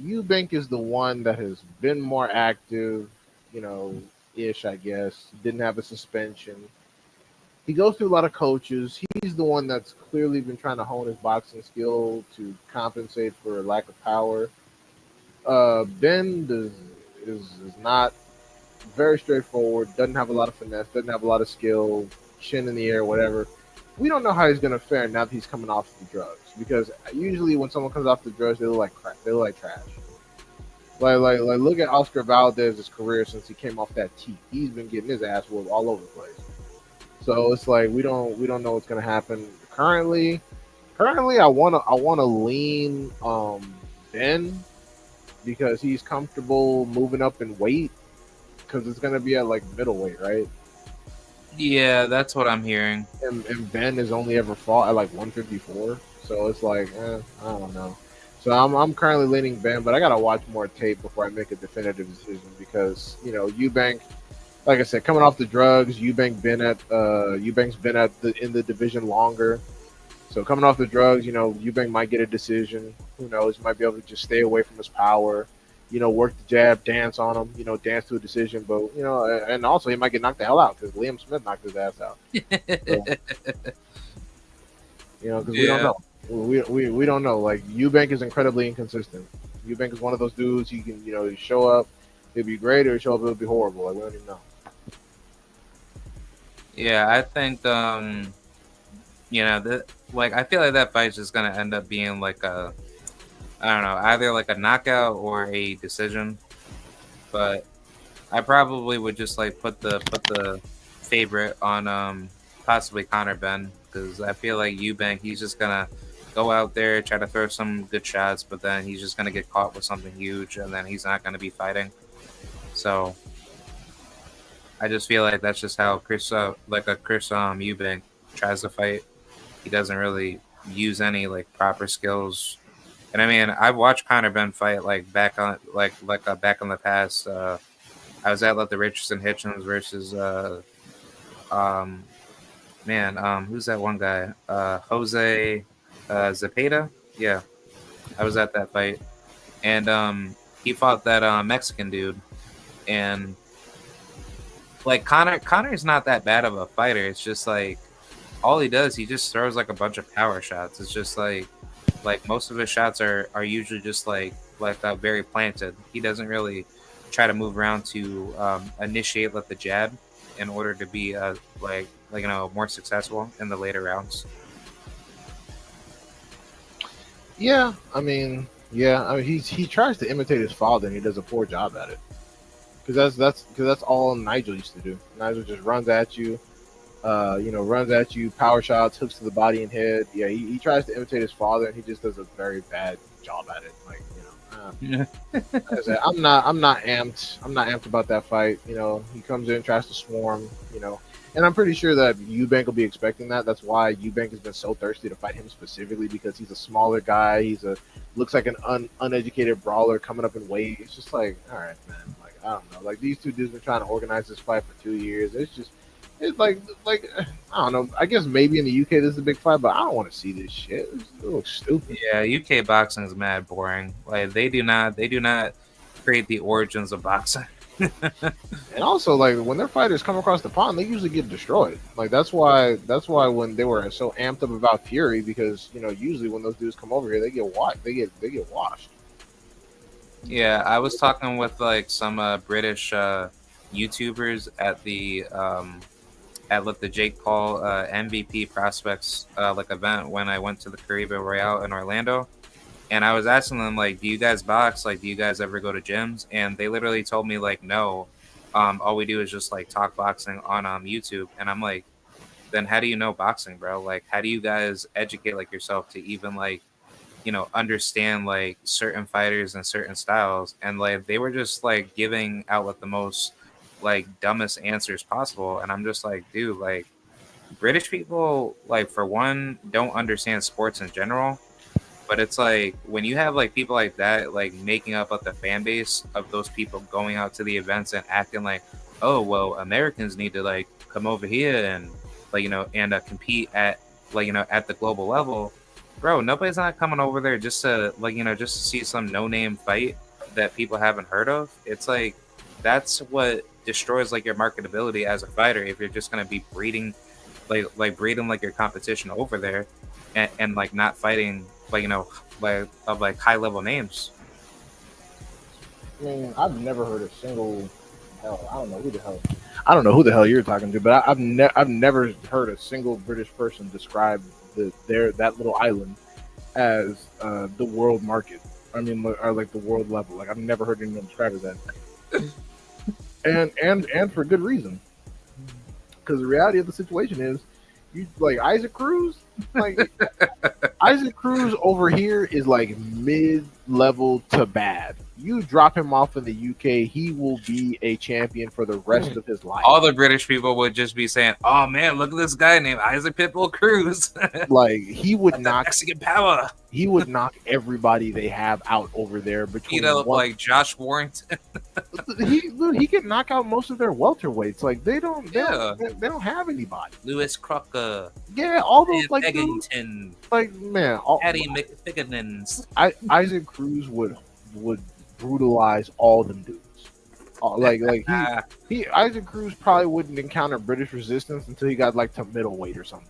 Eubank is the one that has been more active, you know, ish. I guess didn't have a suspension. He goes through a lot of coaches. He's the one that's clearly been trying to hone his boxing skill to compensate for a lack of power. Ben is not very straightforward. Doesn't have a lot of finesse. Doesn't have a lot of skill. Chin in the air, whatever. We don't know how he's gonna fare now that he's coming off the drugs because usually when someone comes off the drugs, they look like crap. They look like trash. Like look at Oscar Valdez's career since he came off that tee. He's been getting his ass whooped all over the place. So it's like we don't know what's gonna happen currently. Currently, I wanna lean Ben because he's comfortable moving up in weight because it's gonna be at like middleweight, right? Yeah, that's what I'm hearing. And Ben has only ever fought at like 154, so it's like I don't know. So I'm currently leaning Ben, but I gotta watch more tape before I make a definitive decision because Eubank, like I said, coming off the drugs, Eubank's been at the in the division longer. So coming off the drugs, Eubank might get a decision. Who knows? He might be able to just stay away from his power. Work the jab, dance on him. Dance to a decision. But and also he might get knocked the hell out because Liam Smith knocked his ass out. So, because we don't know. We don't know. Like Eubank is incredibly inconsistent. Eubank is one of those dudes. He can he show up, it'll be great, or show up, it'll be horrible. Like we don't even know. Yeah, I think like I feel like that fight's just gonna end up being like a, I don't know, either like a knockout or a decision. But I probably would just like put the favorite on possibly Conor Ben because I feel like Eubank, he's just gonna go out there, try to throw some good shots, but then he's just gonna get caught with something huge and then he's not gonna be fighting. So I just feel like that's just how Chris Eubank tries to fight. He doesn't really use any like proper skills. And I mean, I've watched Conor Ben fight like back in the past. I was at like the Richardson Hitchens versus um who's that one guy? Jose Zepeda. Yeah, I was at that fight, and he fought that Mexican dude, and like Connor's not that bad of a fighter. It's just like all he does, he just throws like a bunch of power shots. It's just like most of his shots are usually just like very planted. He doesn't really try to move around to initiate like the jab in order to be more successful in the later rounds. Yeah, I mean, he tries to imitate his father, and he does a poor job at it. Because that's all Nigel used to do. Nigel just runs at you, power shots, hooks to the body and head. Yeah, he tries to imitate his father, and he just does a very bad job at it. Like Yeah. like I said, I'm not amped. I'm not amped about that fight. He comes in, tries to swarm. And I'm pretty sure that Eubank will be expecting that. That's why Eubank has been so thirsty to fight him specifically because he's a smaller guy. Looks like an uneducated brawler coming up in weight. It's just like, all right, man. Like I don't know. Like these two dudes been trying to organize this fight for 2 years. It's like I don't know. I guess maybe in the UK this is a big fight, but I don't want to see this shit. It looks stupid. Yeah, UK boxing is mad boring. Like they do not create the origins of boxing. And also, like when their fighters come across the pond, they usually get destroyed. Like that's why when they were so amped up about Fury, because usually when those dudes come over here, they get washed. They get washed. Yeah, I was talking with like some British YouTubers at like the Jake Paul MVP prospects like event when I went to the Caribbean Royale in Orlando, And I was asking them like, "Do you guys box? Like, do you guys ever go to gyms?" And they literally told me like, "No, all we do is just like talk boxing on YouTube." And I'm like, "Then how do you know boxing, bro? Like, how do you guys educate like yourself to even like, understand like certain fighters and certain styles?" And like they were just like giving out like the most like dumbest answers possible. And I'm just like, dude, like British people, like for one, don't understand sports in general. But it's like when you have like people like that, like making up like the fan base of those people going out to the events and acting like, oh well, Americans need to like come over here and like and compete at like at the global level, bro. Nobody's not coming over there just to like just to see some no name fight that people haven't heard of. It's like that's what destroys like your marketability as a fighter if you're just gonna be breeding like breeding like your competition over there and like not fighting like like of like high level names. I mean, I've never heard a single hell. I don't know who the hell. I don't know who the hell you're talking to, but I've never heard a single British person describe that little island as the world market. I mean, or like the world level. Like I've never heard anyone describe it that, and for good reason. Because the reality of the situation is, you like Isaac Cruz, like Isaac Cruz over here is like mid level to bad. You drop him off in the UK, he will be a champion for the rest of his life. All the British people would just be saying, "Oh man, look at this guy named Isaac Pitbull Cruz." Like he would knock Mexican power. He would knock everybody they have out over there between like Josh Warrington. he can knock out most of their welterweights. Like they don't have anybody. Lewis Crocker. Yeah, all those like Eggington. Like man, Patty McFigginins. Isaac Cruz would brutalize all them dudes. Like Isaac Cruz probably wouldn't encounter British resistance until he got like to middleweight or something.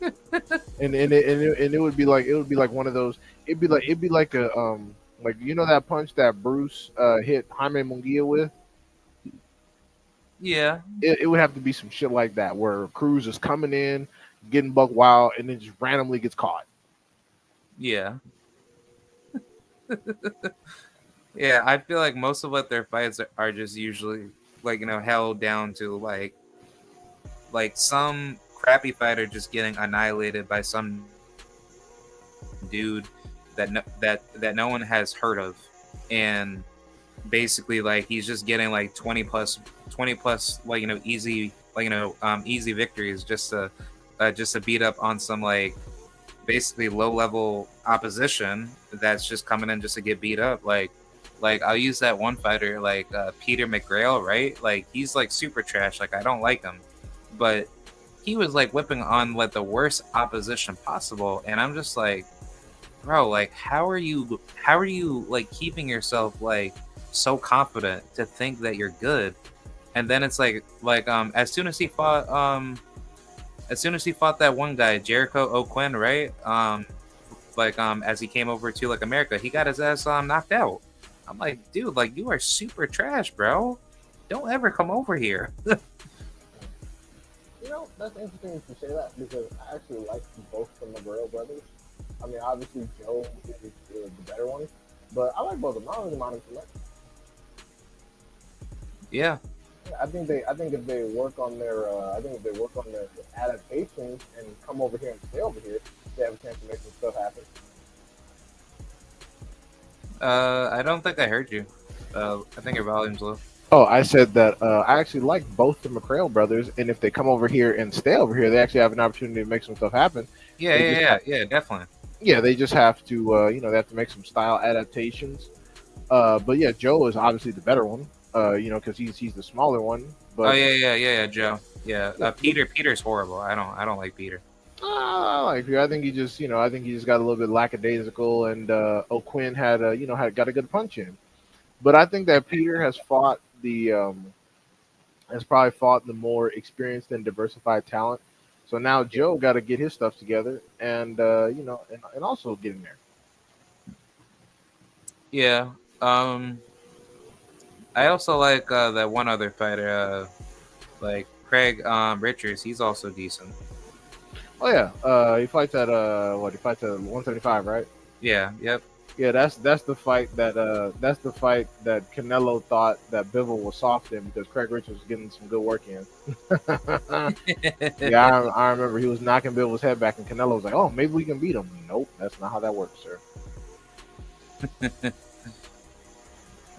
and it would be like one of those. It'd be like a like that punch that Bruce hit Jaime Munguia with. Yeah, it would have to be some shit like that where Cruz is coming in, getting buck wild, and then just randomly gets caught. Yeah. Yeah, I feel like most of what their fights are just usually like held down to like some crappy fighter just getting annihilated by some dude that no one has heard of, and basically like he's just getting like 20 plus like easy easy victories just to beat up on some like basically low level opposition that's just coming in just to get beat up. Like I'll use that one fighter like Peter McGrail, right? Like he's like super trash. Like I don't like him, but he was like whipping on like the worst opposition possible, and I'm just like, bro, like how are you like keeping yourself like so confident to think that you're good? And then it's like as soon as he fought that one guy Jericho O'Quinn, right? As he came over to like America, he got his ass knocked out. I'm like, dude, like you are super trash, bro. Don't ever come over here. That's interesting to say that because I actually like both the McGrail brothers. I mean, obviously Joe is the better one, but I like both of them. I don't really mind them too much. Yeah. I think if they work on their adaptations and come over here and stay over here, they have a chance to make some stuff happen. I don't think I heard you. I think your volume's low. Oh, I said that I actually like both the McGrail brothers, and if they come over here and stay over here, they actually have an opportunity to make some stuff happen. Yeah, definitely. Yeah, they just have to, they have to make some style adaptations. But yeah, Joe is obviously the better one, because he's the smaller one. But, Joe. Yeah, Peter's horrible. I don't like Peter. I like Peter. I think he just got a little bit lackadaisical, and O'Quinn had got a good punch in. But I think that Peter has probably fought the more experienced and diversified talent. So now Joe got to get his stuff together and and also get in there. Yeah. I also like that one other fighter, like Craig Richards. He's also decent. Oh yeah. He fights at 175, right? Yeah. Yep. Yeah, that's the fight that Canelo thought that Bivol was soft in because Craig Richards was getting some good work in. Yeah, I remember he was knocking Bivol's head back, and Canelo was like, "Oh, maybe we can beat him." Nope, that's not how that works, sir.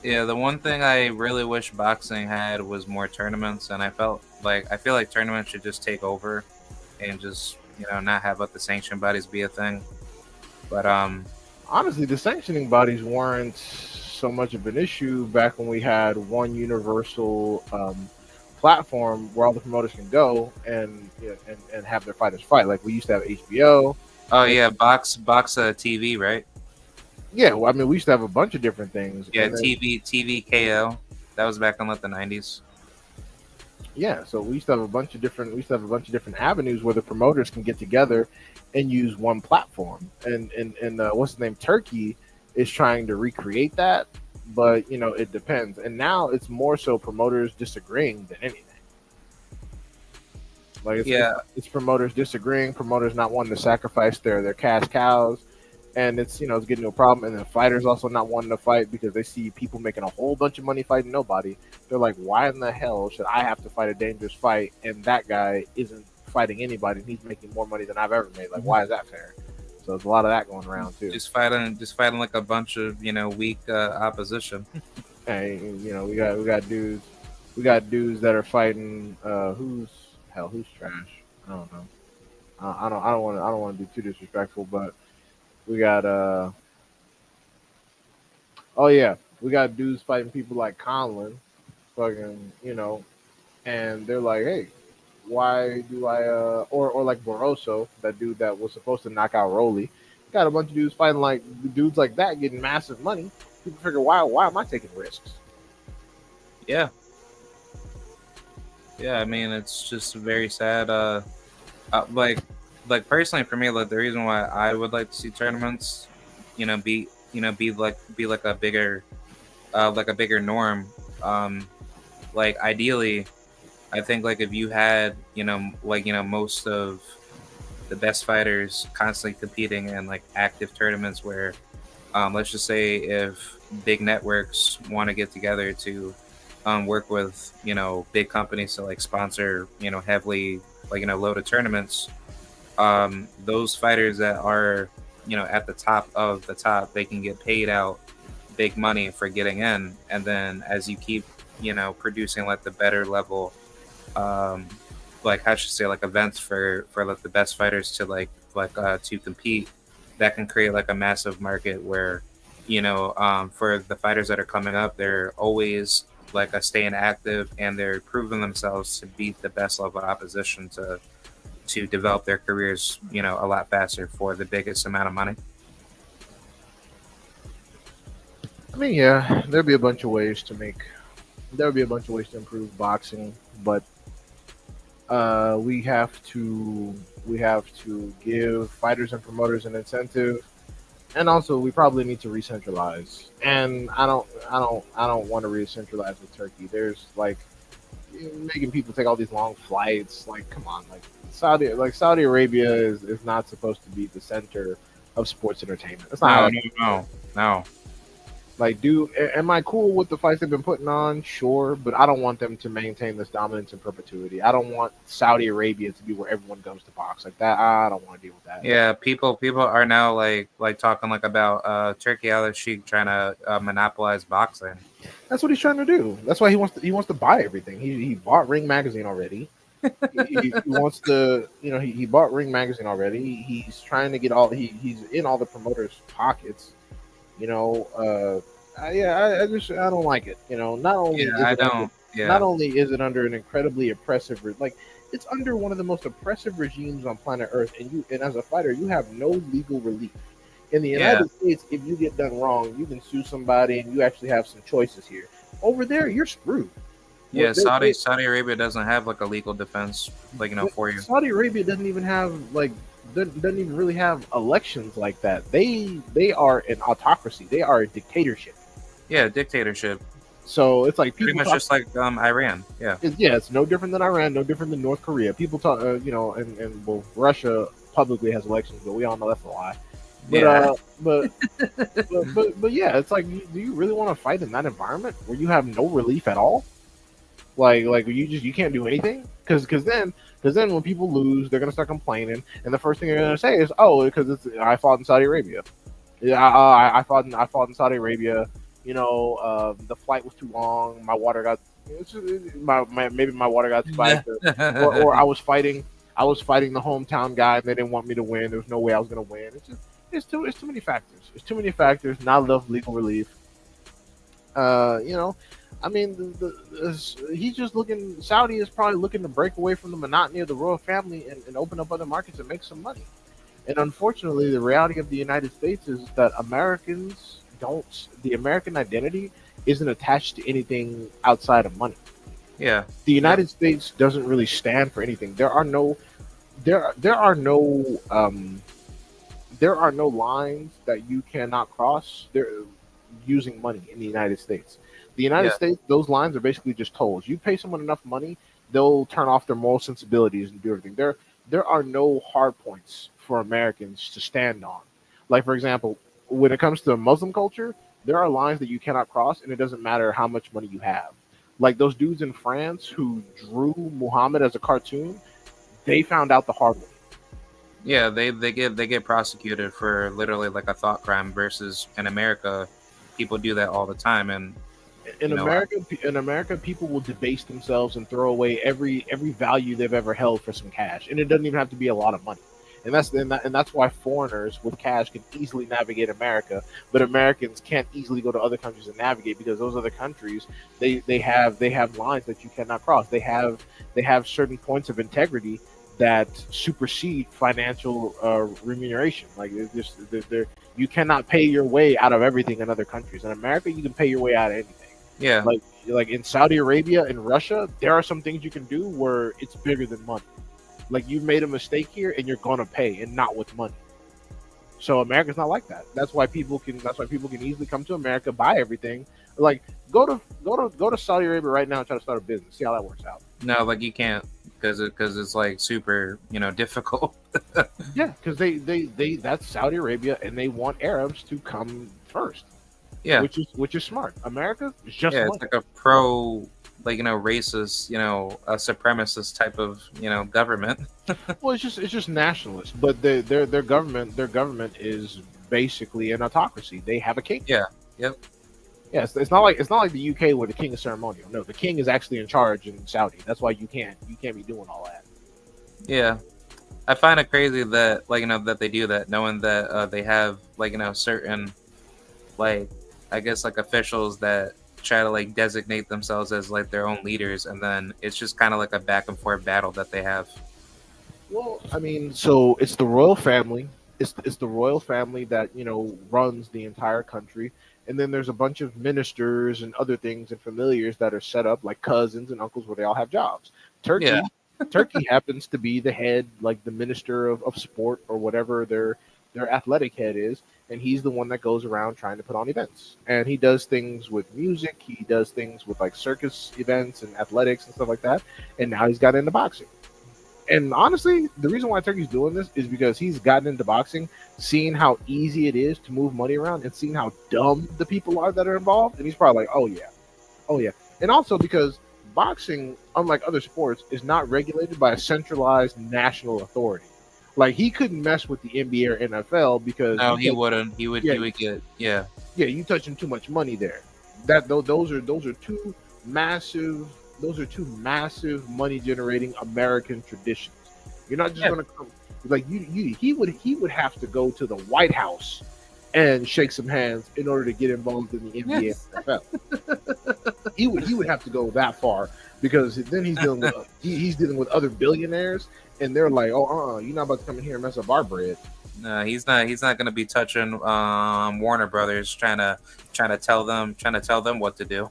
Yeah, the one thing I really wish boxing had was more tournaments, and I feel like tournaments should just take over and just not have the sanction bodies be a thing. But honestly, the sanctioning bodies weren't so much of an issue back when we had one universal platform where all the promoters can go and and have their fighters fight. Like we used to have HBO. Oh yeah, box TV, right? Yeah, well, I mean, we used to have a bunch of different things. Yeah, TV KO. That was back in the 90s. Yeah, so we used to have a bunch of different avenues where the promoters can get together and use one platform. And what's the name? Turkey is trying to recreate that, but it depends. And now it's more so promoters disagreeing than anything. Like it's promoters disagreeing, promoters not wanting to sacrifice their cash cows, and it's it's getting to a problem. And then fighters also not wanting to fight because they see people making a whole bunch of money fighting nobody. They're like, why in the hell should I have to fight a dangerous fight and that guy isn't fighting anybody and he's making more money than I've ever made? Like, why is that fair? So there's a lot of that going around too. Just fighting like a bunch of weak opposition. Hey, we got dudes that are fighting. Who's trash? I don't know. I don't want to be too disrespectful, but we got oh yeah, we got dudes fighting people like Conlon, fucking and they're like, hey, why do I or like Barroso, that dude that was supposed to knock out Rolly, got a bunch of dudes fighting like dudes like that getting massive money. People figure, why am I taking risks? Yeah. I mean, it's just very sad. Like personally for me, like the reason why I would like to see tournaments, be like a bigger norm. Like ideally, I think like if you had most of the best fighters constantly competing in like active tournaments where, let's just say if big networks want to get together to work with big companies to like sponsor heavily loaded tournaments, those fighters that are at the top of the top, they can get paid out big money for getting in, and then as you keep producing like the better level like I should say like events for like the best fighters to to compete, that can create like a massive market where for the fighters that are coming up, they're always like staying active and they're proving themselves to beat the best level opposition to develop their careers a lot faster for the biggest amount of money. I mean, yeah, there'll be a bunch of ways to improve boxing, but we have to give fighters and promoters an incentive, and also we probably need to re-centralize. And I don't want to re-centralize with Turkey. There's like making people take all these long flights. Like, come on, like Saudi Arabia is not supposed to be the center of sports entertainment. That's not no. Like, dude, am I cool with the fights they've been putting on? Sure, but I don't want them to maintain this dominance in perpetuity. I don't want Saudi Arabia to be where everyone goes to box like that. I don't want to deal with that. Yeah, people are now like talking like about Turkey Al-Sheikh trying to monopolize boxing. That's what he's trying to do. That's why he wants to buy everything. He bought Ring Magazine already. he wants to, he bought Ring Magazine already. He's trying to get he's in all the promoters' pockets. I don't like it. Not only is it under an incredibly oppressive, it's under one of the most oppressive regimes on planet Earth, and as a fighter, you have no legal relief. In the United States, if you get done wrong, you can sue somebody, and you actually have some choices here. Over there, you're screwed. Yeah, Saudi Arabia doesn't have like a legal defense, for you. Saudi Arabia doesn't even have doesn't even really have elections like that. They are an autocracy. They are a dictatorship. Yeah, dictatorship. So it's like pretty much just like Iran. Yeah. It's no different than Iran, no different than North Korea. People talk, and Russia publicly has elections, but we all know that's a lie. But Yeah. but yeah, it's like, do you really want to fight in that environment where you have no relief at all? Like you can't do anything, because then when people lose, they're gonna start complaining, and the first thing they're gonna say is, oh, because it's I fought in Saudi Arabia. Yeah, I fought in Saudi Arabia. The flight was too long. My water got it's just, maybe my water got spiked, or I was fighting the hometown guy, and they didn't want me to win. There was no way I was gonna win. It's too many factors. It's too many factors. Not enough legal relief. You know, I mean, he's just looking. Saudi is probably looking to break away from the monotony of the royal family and open up other markets and make some money. And unfortunately, the reality of the United States is that Americans don't. The American identity isn't attached to anything outside of money. Yeah. The Yep. United States doesn't really stand for anything. There are no there are no lines that you cannot cross there using money in the United States. The United Yeah. States, those lines are basically just tolls. You pay someone enough money, they'll turn off their moral sensibilities and do everything. There are no hard points for Americans to stand on. Like, for example, when it comes to Muslim culture, there are lines that you cannot cross, and it doesn't matter how much money you have. Like those dudes in France who drew Muhammad as a cartoon, they found out the hard way. Yeah. They get prosecuted for literally like a thought crime versus in America, people do that all the time, and In you know, America, people will debase themselves and throw away every value they've ever held for some cash, and it doesn't even have to be a lot of money. And that's why foreigners with cash can easily navigate America, but Americans can't easily go to other countries and navigate because those other countries they have lines that you cannot cross. They have certain points of integrity that supersede financial remuneration. Like it's just you cannot pay your way out of everything in other countries. In America, you can pay your way out of anything. yeah. Like in Saudi Arabia and Russia, there are some things you can do where it's bigger than money. Like you've made a mistake here and you're gonna pay, and not with money. So America's not like that. That's why people can easily come to America, buy everything. Like go to Saudi Arabia right now and try to start a business. See how that works out. No, like you can't because it's like super difficult. Yeah, because they that's Saudi Arabia, and they want Arabs to come first, Yeah. which is smart. America is just Yeah, it's money. like a pro, like racist, a supremacist type of government. Well, it's just nationalist, but their government is basically an autocracy. They have a king. Yeah. Yep. Yeah, it's not like the UK where the king is ceremonial. No, the king is actually in charge in Saudi. That's why you can't be doing all that. Yeah. I find it crazy that that they do that, knowing that they have certain like I guess like officials that try to like designate themselves as like their own leaders, and then it's just kind of like a back and forth battle that they have. Well, I mean, so it's the royal family. It's the royal family that runs the entire country, and then there's a bunch of ministers and other things and familiars that are set up like cousins and uncles where they all have jobs. Yeah. Turkey happens to be the head, like the minister of sport or whatever their athletic head is, and he's the one that goes around trying to put on events. And he does things with music, he does things with like circus events and athletics and stuff like that. And now he's got into boxing. And honestly, the reason why Turkey's doing this is because he's gotten into boxing, seeing how easy it is to move money around, and seeing how dumb the people are that are involved. And he's probably like, oh yeah. And also because boxing, unlike other sports, is not regulated by a centralized national authority. Like he couldn't mess with the NBA or NFL because No, he wouldn't. He would. yeah, He would get. Yeah. yeah, you touching too much money there. Those are massive two massive money generating American traditions. You're not just Yeah. gonna come like he would have to go to the White House and shake some hands in order to get involved in the NBA and NFL. He would have to go that far because then he's dealing with other billionaires, and they're like, oh, you're not about to come in here and mess up our bread. No, he's not. He's not going to be touching Warner Brothers, trying to tell them what to do.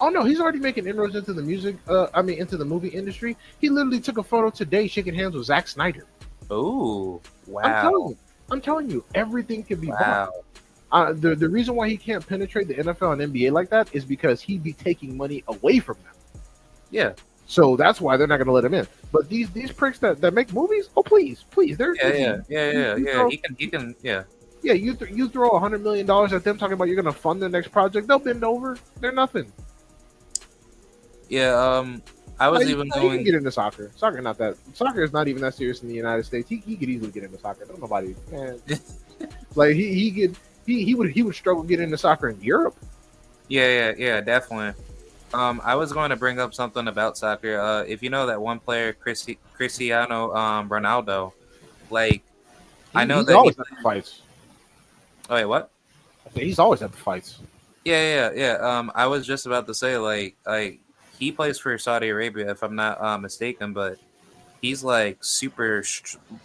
Oh no, he's already making inroads into the into the movie industry. He literally took a photo today shaking hands with Zack Snyder. Ooh, I'm telling wow, you, everything can be bought. wow. The reason why he can't penetrate the NFL and NBA like that is because he'd be taking money away from them. Yeah, So that's why they're not going to let him in. But these pricks that make movies, oh please, they're yeah. you He can. Yeah. Yeah, you throw $100 million at them talking about you're gonna fund the next project, they'll bend over. They're nothing. Yeah, I No, was even he can going. get into soccer. Soccer is not even that serious in the United States. He could easily get into soccer. Don't nobody, man. Like he would struggle getting into soccer in Europe. Yeah, definitely. I was going to bring up something about soccer. If you know that one player, Cristiano Ronaldo, like I know He's that he. always at the fights. Oh wait, what? I think he's always at the fights. Yeah. I was just about to say like he plays for Saudi Arabia, if I'm not mistaken, but he's like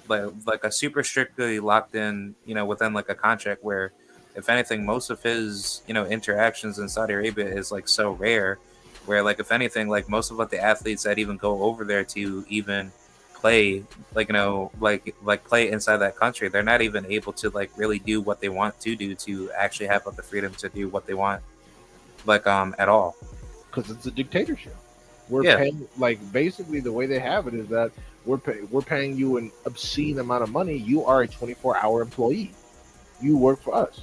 like a super strictly locked in, within like a contract where, if anything, most of his interactions in Saudi Arabia is like so rare, where like if anything, like most of what the athletes that even go over there to even play, like like play inside that country, they're not even able to like really do what they want to do to actually have like, the freedom to do what they want, like at all. Because it's a dictatorship. We're Yeah, paying like basically the way they have it is that we're paying you an obscene amount of money. You are a 24-hour employee. You work for us.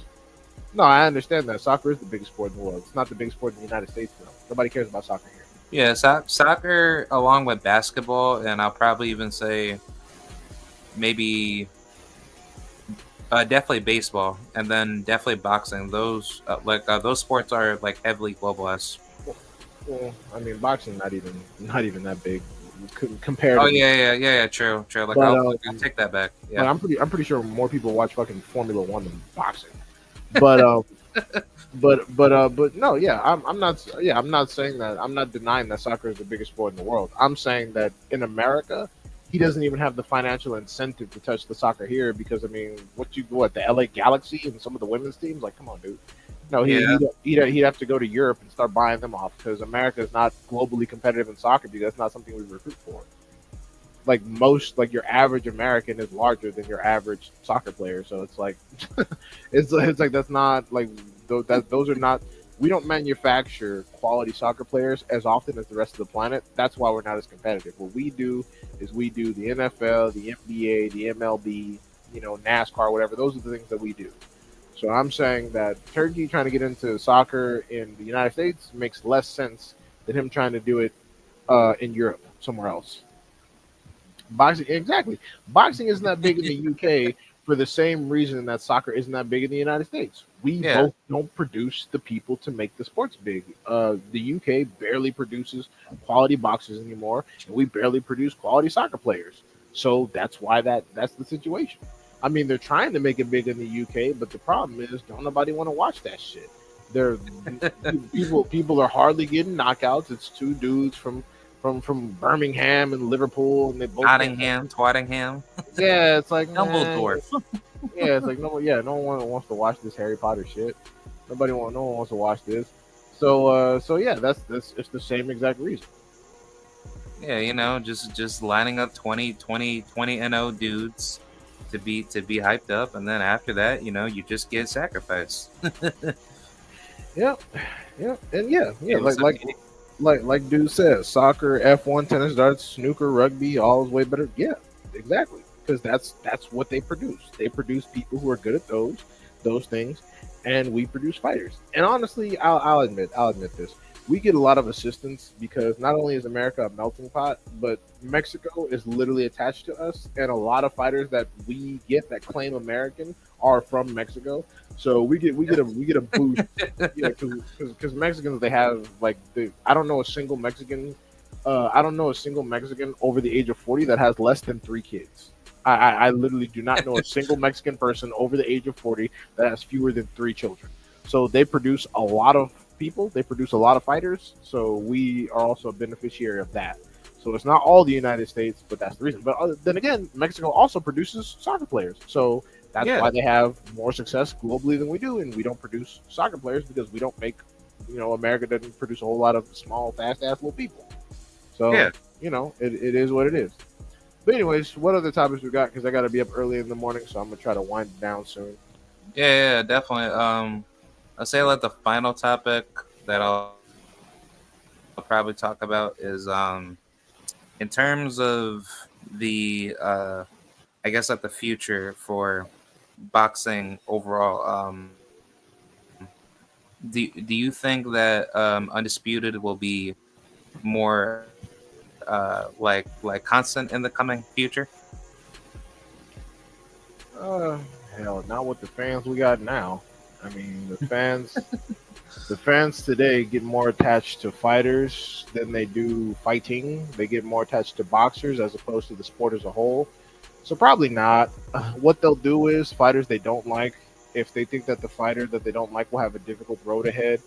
No, I understand that soccer is the biggest sport in the world. It's not the biggest sport in the United States though. Nobody cares about soccer here. yeah. Soccer along with basketball, and I'll probably even say maybe definitely baseball, and then definitely boxing. Those sports are like heavily globalized. Well, I mean, boxing not even that big Oh comparatively. yeah. True. Like But I'll take that back. but Yeah, I'm pretty sure more people watch fucking Formula One than boxing. But no, yeah, I'm not saying that. I'm not denying that soccer is the biggest sport in the world. I'm saying that in America, he doesn't even have the financial incentive to touch the soccer here because I mean, what the LA Galaxy and some of the women's teams, like, come on, dude. No, yeah. he'd have to go to Europe and start buying them off because America is not globally competitive in soccer because that's not something we recruit for. Like most, like your average American is larger than your average soccer player, so it's like, it's like that's not like those are not. We don't manufacture quality soccer players as often as the rest of the planet. That's why we're not as competitive. What we do is we do the NFL, the NBA, the MLB, NASCAR, whatever. Those are the things that we do. So I'm saying that Turkey trying to get into soccer in the United States makes less sense than him trying to do it in Europe, somewhere else. Boxing, exactly. Boxing isn't that big in the UK for the same reason that soccer isn't that big in the United States. We Yeah. both don't produce the people to make the sports big. The UK barely produces quality boxers anymore, and we barely produce quality soccer players. So that's why that's the situation. I mean, they're trying to make it big in the UK, but the problem is, don't nobody want to watch that shit. They're people are hardly getting knockouts. It's two dudes from Birmingham and Liverpool, and they both can't. Nottingham, Twattingham, Yeah, it's like, Dumbledore. yeah, it's like no one wants to watch this Harry Potter shit. No one wants to watch this. So yeah, that's it's the same exact reason. Yeah, just lining up 20 and 0 dudes to be hyped up, and then after that, you just get sacrificed. Yeah, yeah, and yeah, Hey, what's up, Katie? like dude says, soccer, F1, tennis, darts, snooker, rugby, all is way better. Yeah, exactly, because that's what they produce. They produce people who are good at those things, and we produce fighters. And honestly, I'll admit this. We get a lot of assistance because not only is America a melting pot, but Mexico is literally attached to us, and a lot of fighters that we get that claim American are from Mexico. So we get a boost, yeah, because Mexicans, they have like I don't know a single Mexican, I don't know a single Mexican over the age of 40 that has less than 3 kids. I literally do not know a single Mexican person over the age of 40 that has fewer than 3 children. So they produce a lot of people. They produce a lot of fighters. So we are also a beneficiary of that. So it's not all the United States, but that's the reason. But then again, Mexico also produces soccer players. So that's Yeah, why they have more success globally than we do, and we don't produce soccer players because we don't make, America doesn't produce a whole lot of small, fast ass little people. So yeah, it is what it is. But anyways, what other topics we got? Because I got to be up early in the morning, so I'm gonna try to wind it down soon. yeah, definitely. I'll say like the final topic that I'll probably talk about is in terms of the I guess like the future for boxing overall. Do you think that Undisputed will be more like constant in the coming future? Uh, hell, not with the fans we got now. I mean, the fans today get more attached to fighters than they do fighting. They get more attached to boxers as opposed to the sport as a whole. So probably not. What they'll do is fighters they don't like, if they think that the fighter that they don't like will have a difficult road ahead,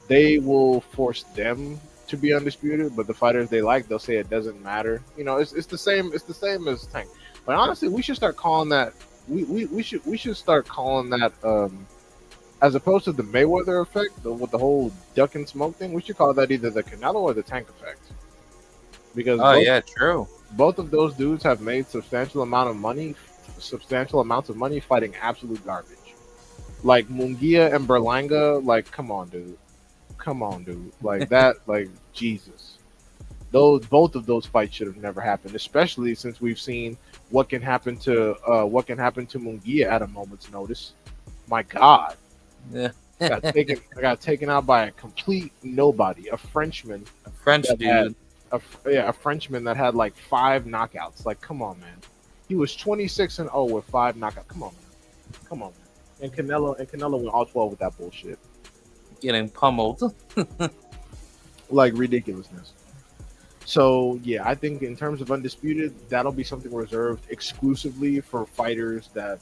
they will force them to be undisputed. But the fighters they like, they'll say it doesn't matter. It's the same. It's the same as Tank. But honestly, we should start calling that. We should start calling that. As opposed to the Mayweather effect, with the whole duck and smoke thing, we should call that either the Canelo or the Tank effect, because Oh yeah, true. both of those dudes have made substantial amounts of money fighting absolute garbage. Like Mungia and Berlanga, like come on, dude, like that, like Jesus. Those both of those fights should have never happened, especially since we've seen what can happen to Mungia at a moment's notice. My God, Yeah. I got taken out by a complete nobody, a Frenchman A French that had dude. a Frenchman that had like five knockouts. Like, come on, man. He was 26-0 with five knockouts. Come on, man. Come on, man. And Canelo went all 12 with that bullshit. Getting pummeled. Like ridiculousness. So yeah, I think in terms of undisputed, that'll be something reserved exclusively for fighters that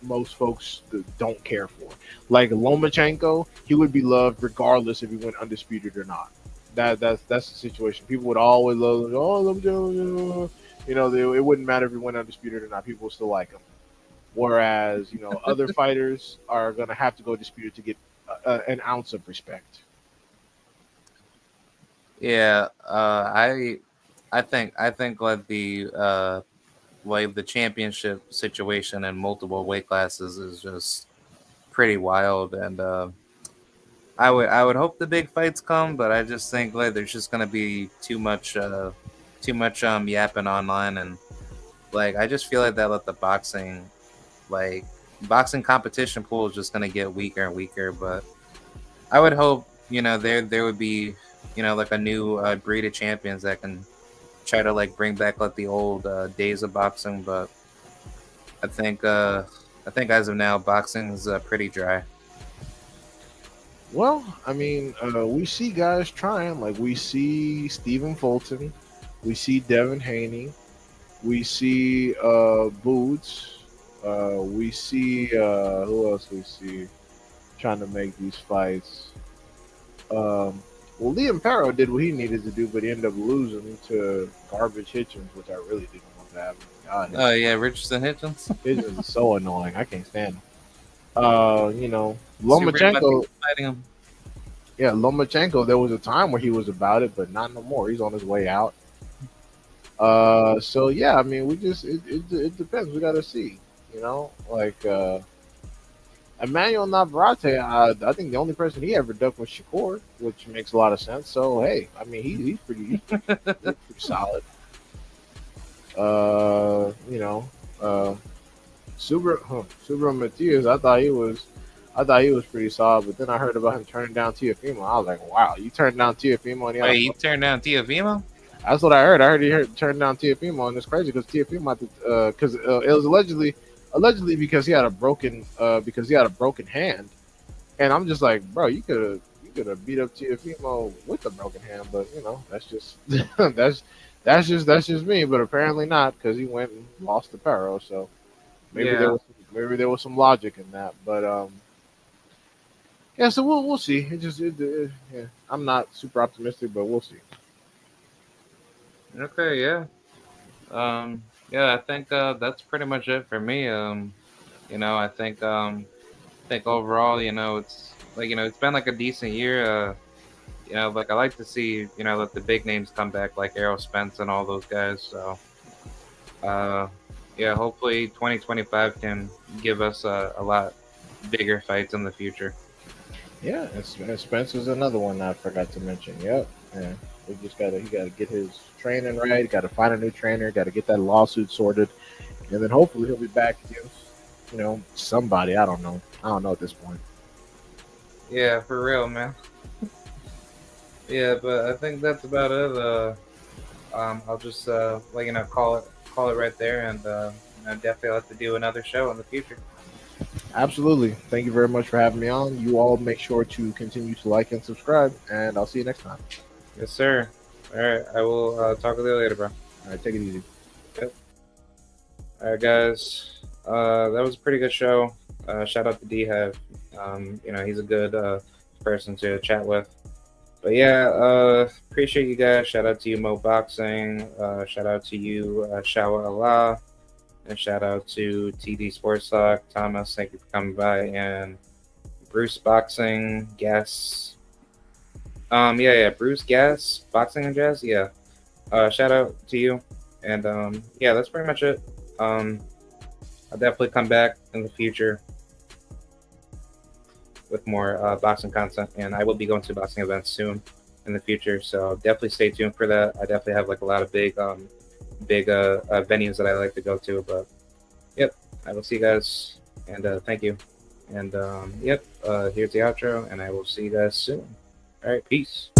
most folks don't care for. Like Lomachenko, he would be loved regardless if he went undisputed or not. That's the situation. People would always love him. Oh, Lomachenko. It wouldn't matter if he went undisputed or not. People would still like him. Whereas other fighters are gonna have to go disputed to get an ounce of respect. Yeah, I think like the championship situation in multiple weight classes is just pretty wild, and I would hope the big fights come, but I just think like there's just gonna be too much yapping online, and like I just feel like that let the like boxing competition pool is just gonna get weaker and weaker. But I would hope there would be like a new breed of champions that can try to like bring back like the old days of boxing. But I think uh I think as of now boxing is pretty dry. Well, I mean, we see guys trying. Like we see Stephen Fulton, we see Devin Haney, we see Boots, we see who else we see trying to make these fights. Um, well, Liam Farrow did what he needed to do, but he ended up losing to Garbage Hitchens, which I really didn't want to happen. God, Oh yeah, Richardson Hitchens. Hitchens is so annoying. I can't stand him. Super lucky Lomachenko, fighting him. yeah, Lomachenko. There was a time where he was about it, but not no more. He's on his way out. So yeah, I mean, it depends. We got to see. Like Emmanuel Navarrete. I think the only person he ever ducked was Shakur, which makes a lot of sense. So hey, I mean, he's pretty solid. Uh, you know, uh, Subra Matias. I thought he was pretty solid, but then I heard about him turning down Tiafimo. I was like, wow, you turned down Tiafimo, and he had Wait, a he turned down Tiafimo? That's what I heard. I heard he turned down Tiafimo, and it's crazy because Tiafimo, because it was allegedly because he had a broken hand, and I'm just like, bro, you could have beat up Tiafimo with a broken hand, but that's just that's just me. But apparently not, because he went and lost the Paro. So Yeah. maybe there was some logic in that, but yeah. So we'll see. Yeah, I'm not super optimistic, but we'll see. Okay. Yeah. Yeah. I think that's pretty much it for me. I think overall, it's like it's been like a decent year. Like I like to see like the big names come back, like Errol Spence and all those guys. So uh, yeah, hopefully 2025 can give us a lot bigger fights in the future. Yeah, and Spencer's another one I forgot to mention. Yep. Yeah. He gotta get his training right, gotta find a new trainer, gotta get that lawsuit sorted, and then hopefully he'll be back against somebody. I don't know. I don't know at this point. Yeah, for real, man. Yeah, but I think that's about it. I'll just call it right there, and definitely have to do another show in the future. Absolutely. Thank you very much for having me on. You all make sure to continue to like and subscribe, and I'll see you next time. Yes, sir. All right, I will talk with you later, bro. All right, take it easy. Yep. All right, guys. That was a pretty good show. Shout out to DHive. He's a good person to chat with. But yeah, appreciate you guys. Shout out to you, Mo Boxing. Shout out to you, Shawa Allah. And shout out to TD Sports Talk. Thomas, thank you for coming by. And Bruce Boxing, Gas. Bruce Gas, Boxing and Jazz. Yeah. Shout out to you. And that's pretty much it. I'll definitely come back in the future with more boxing content, and I will be going to boxing events soon in the future. So definitely stay tuned for that. I definitely have like a lot of big venues that I like to go to. But yep, I will see you guys, and thank you. And here's the outro, and I will see you guys soon. All right, peace.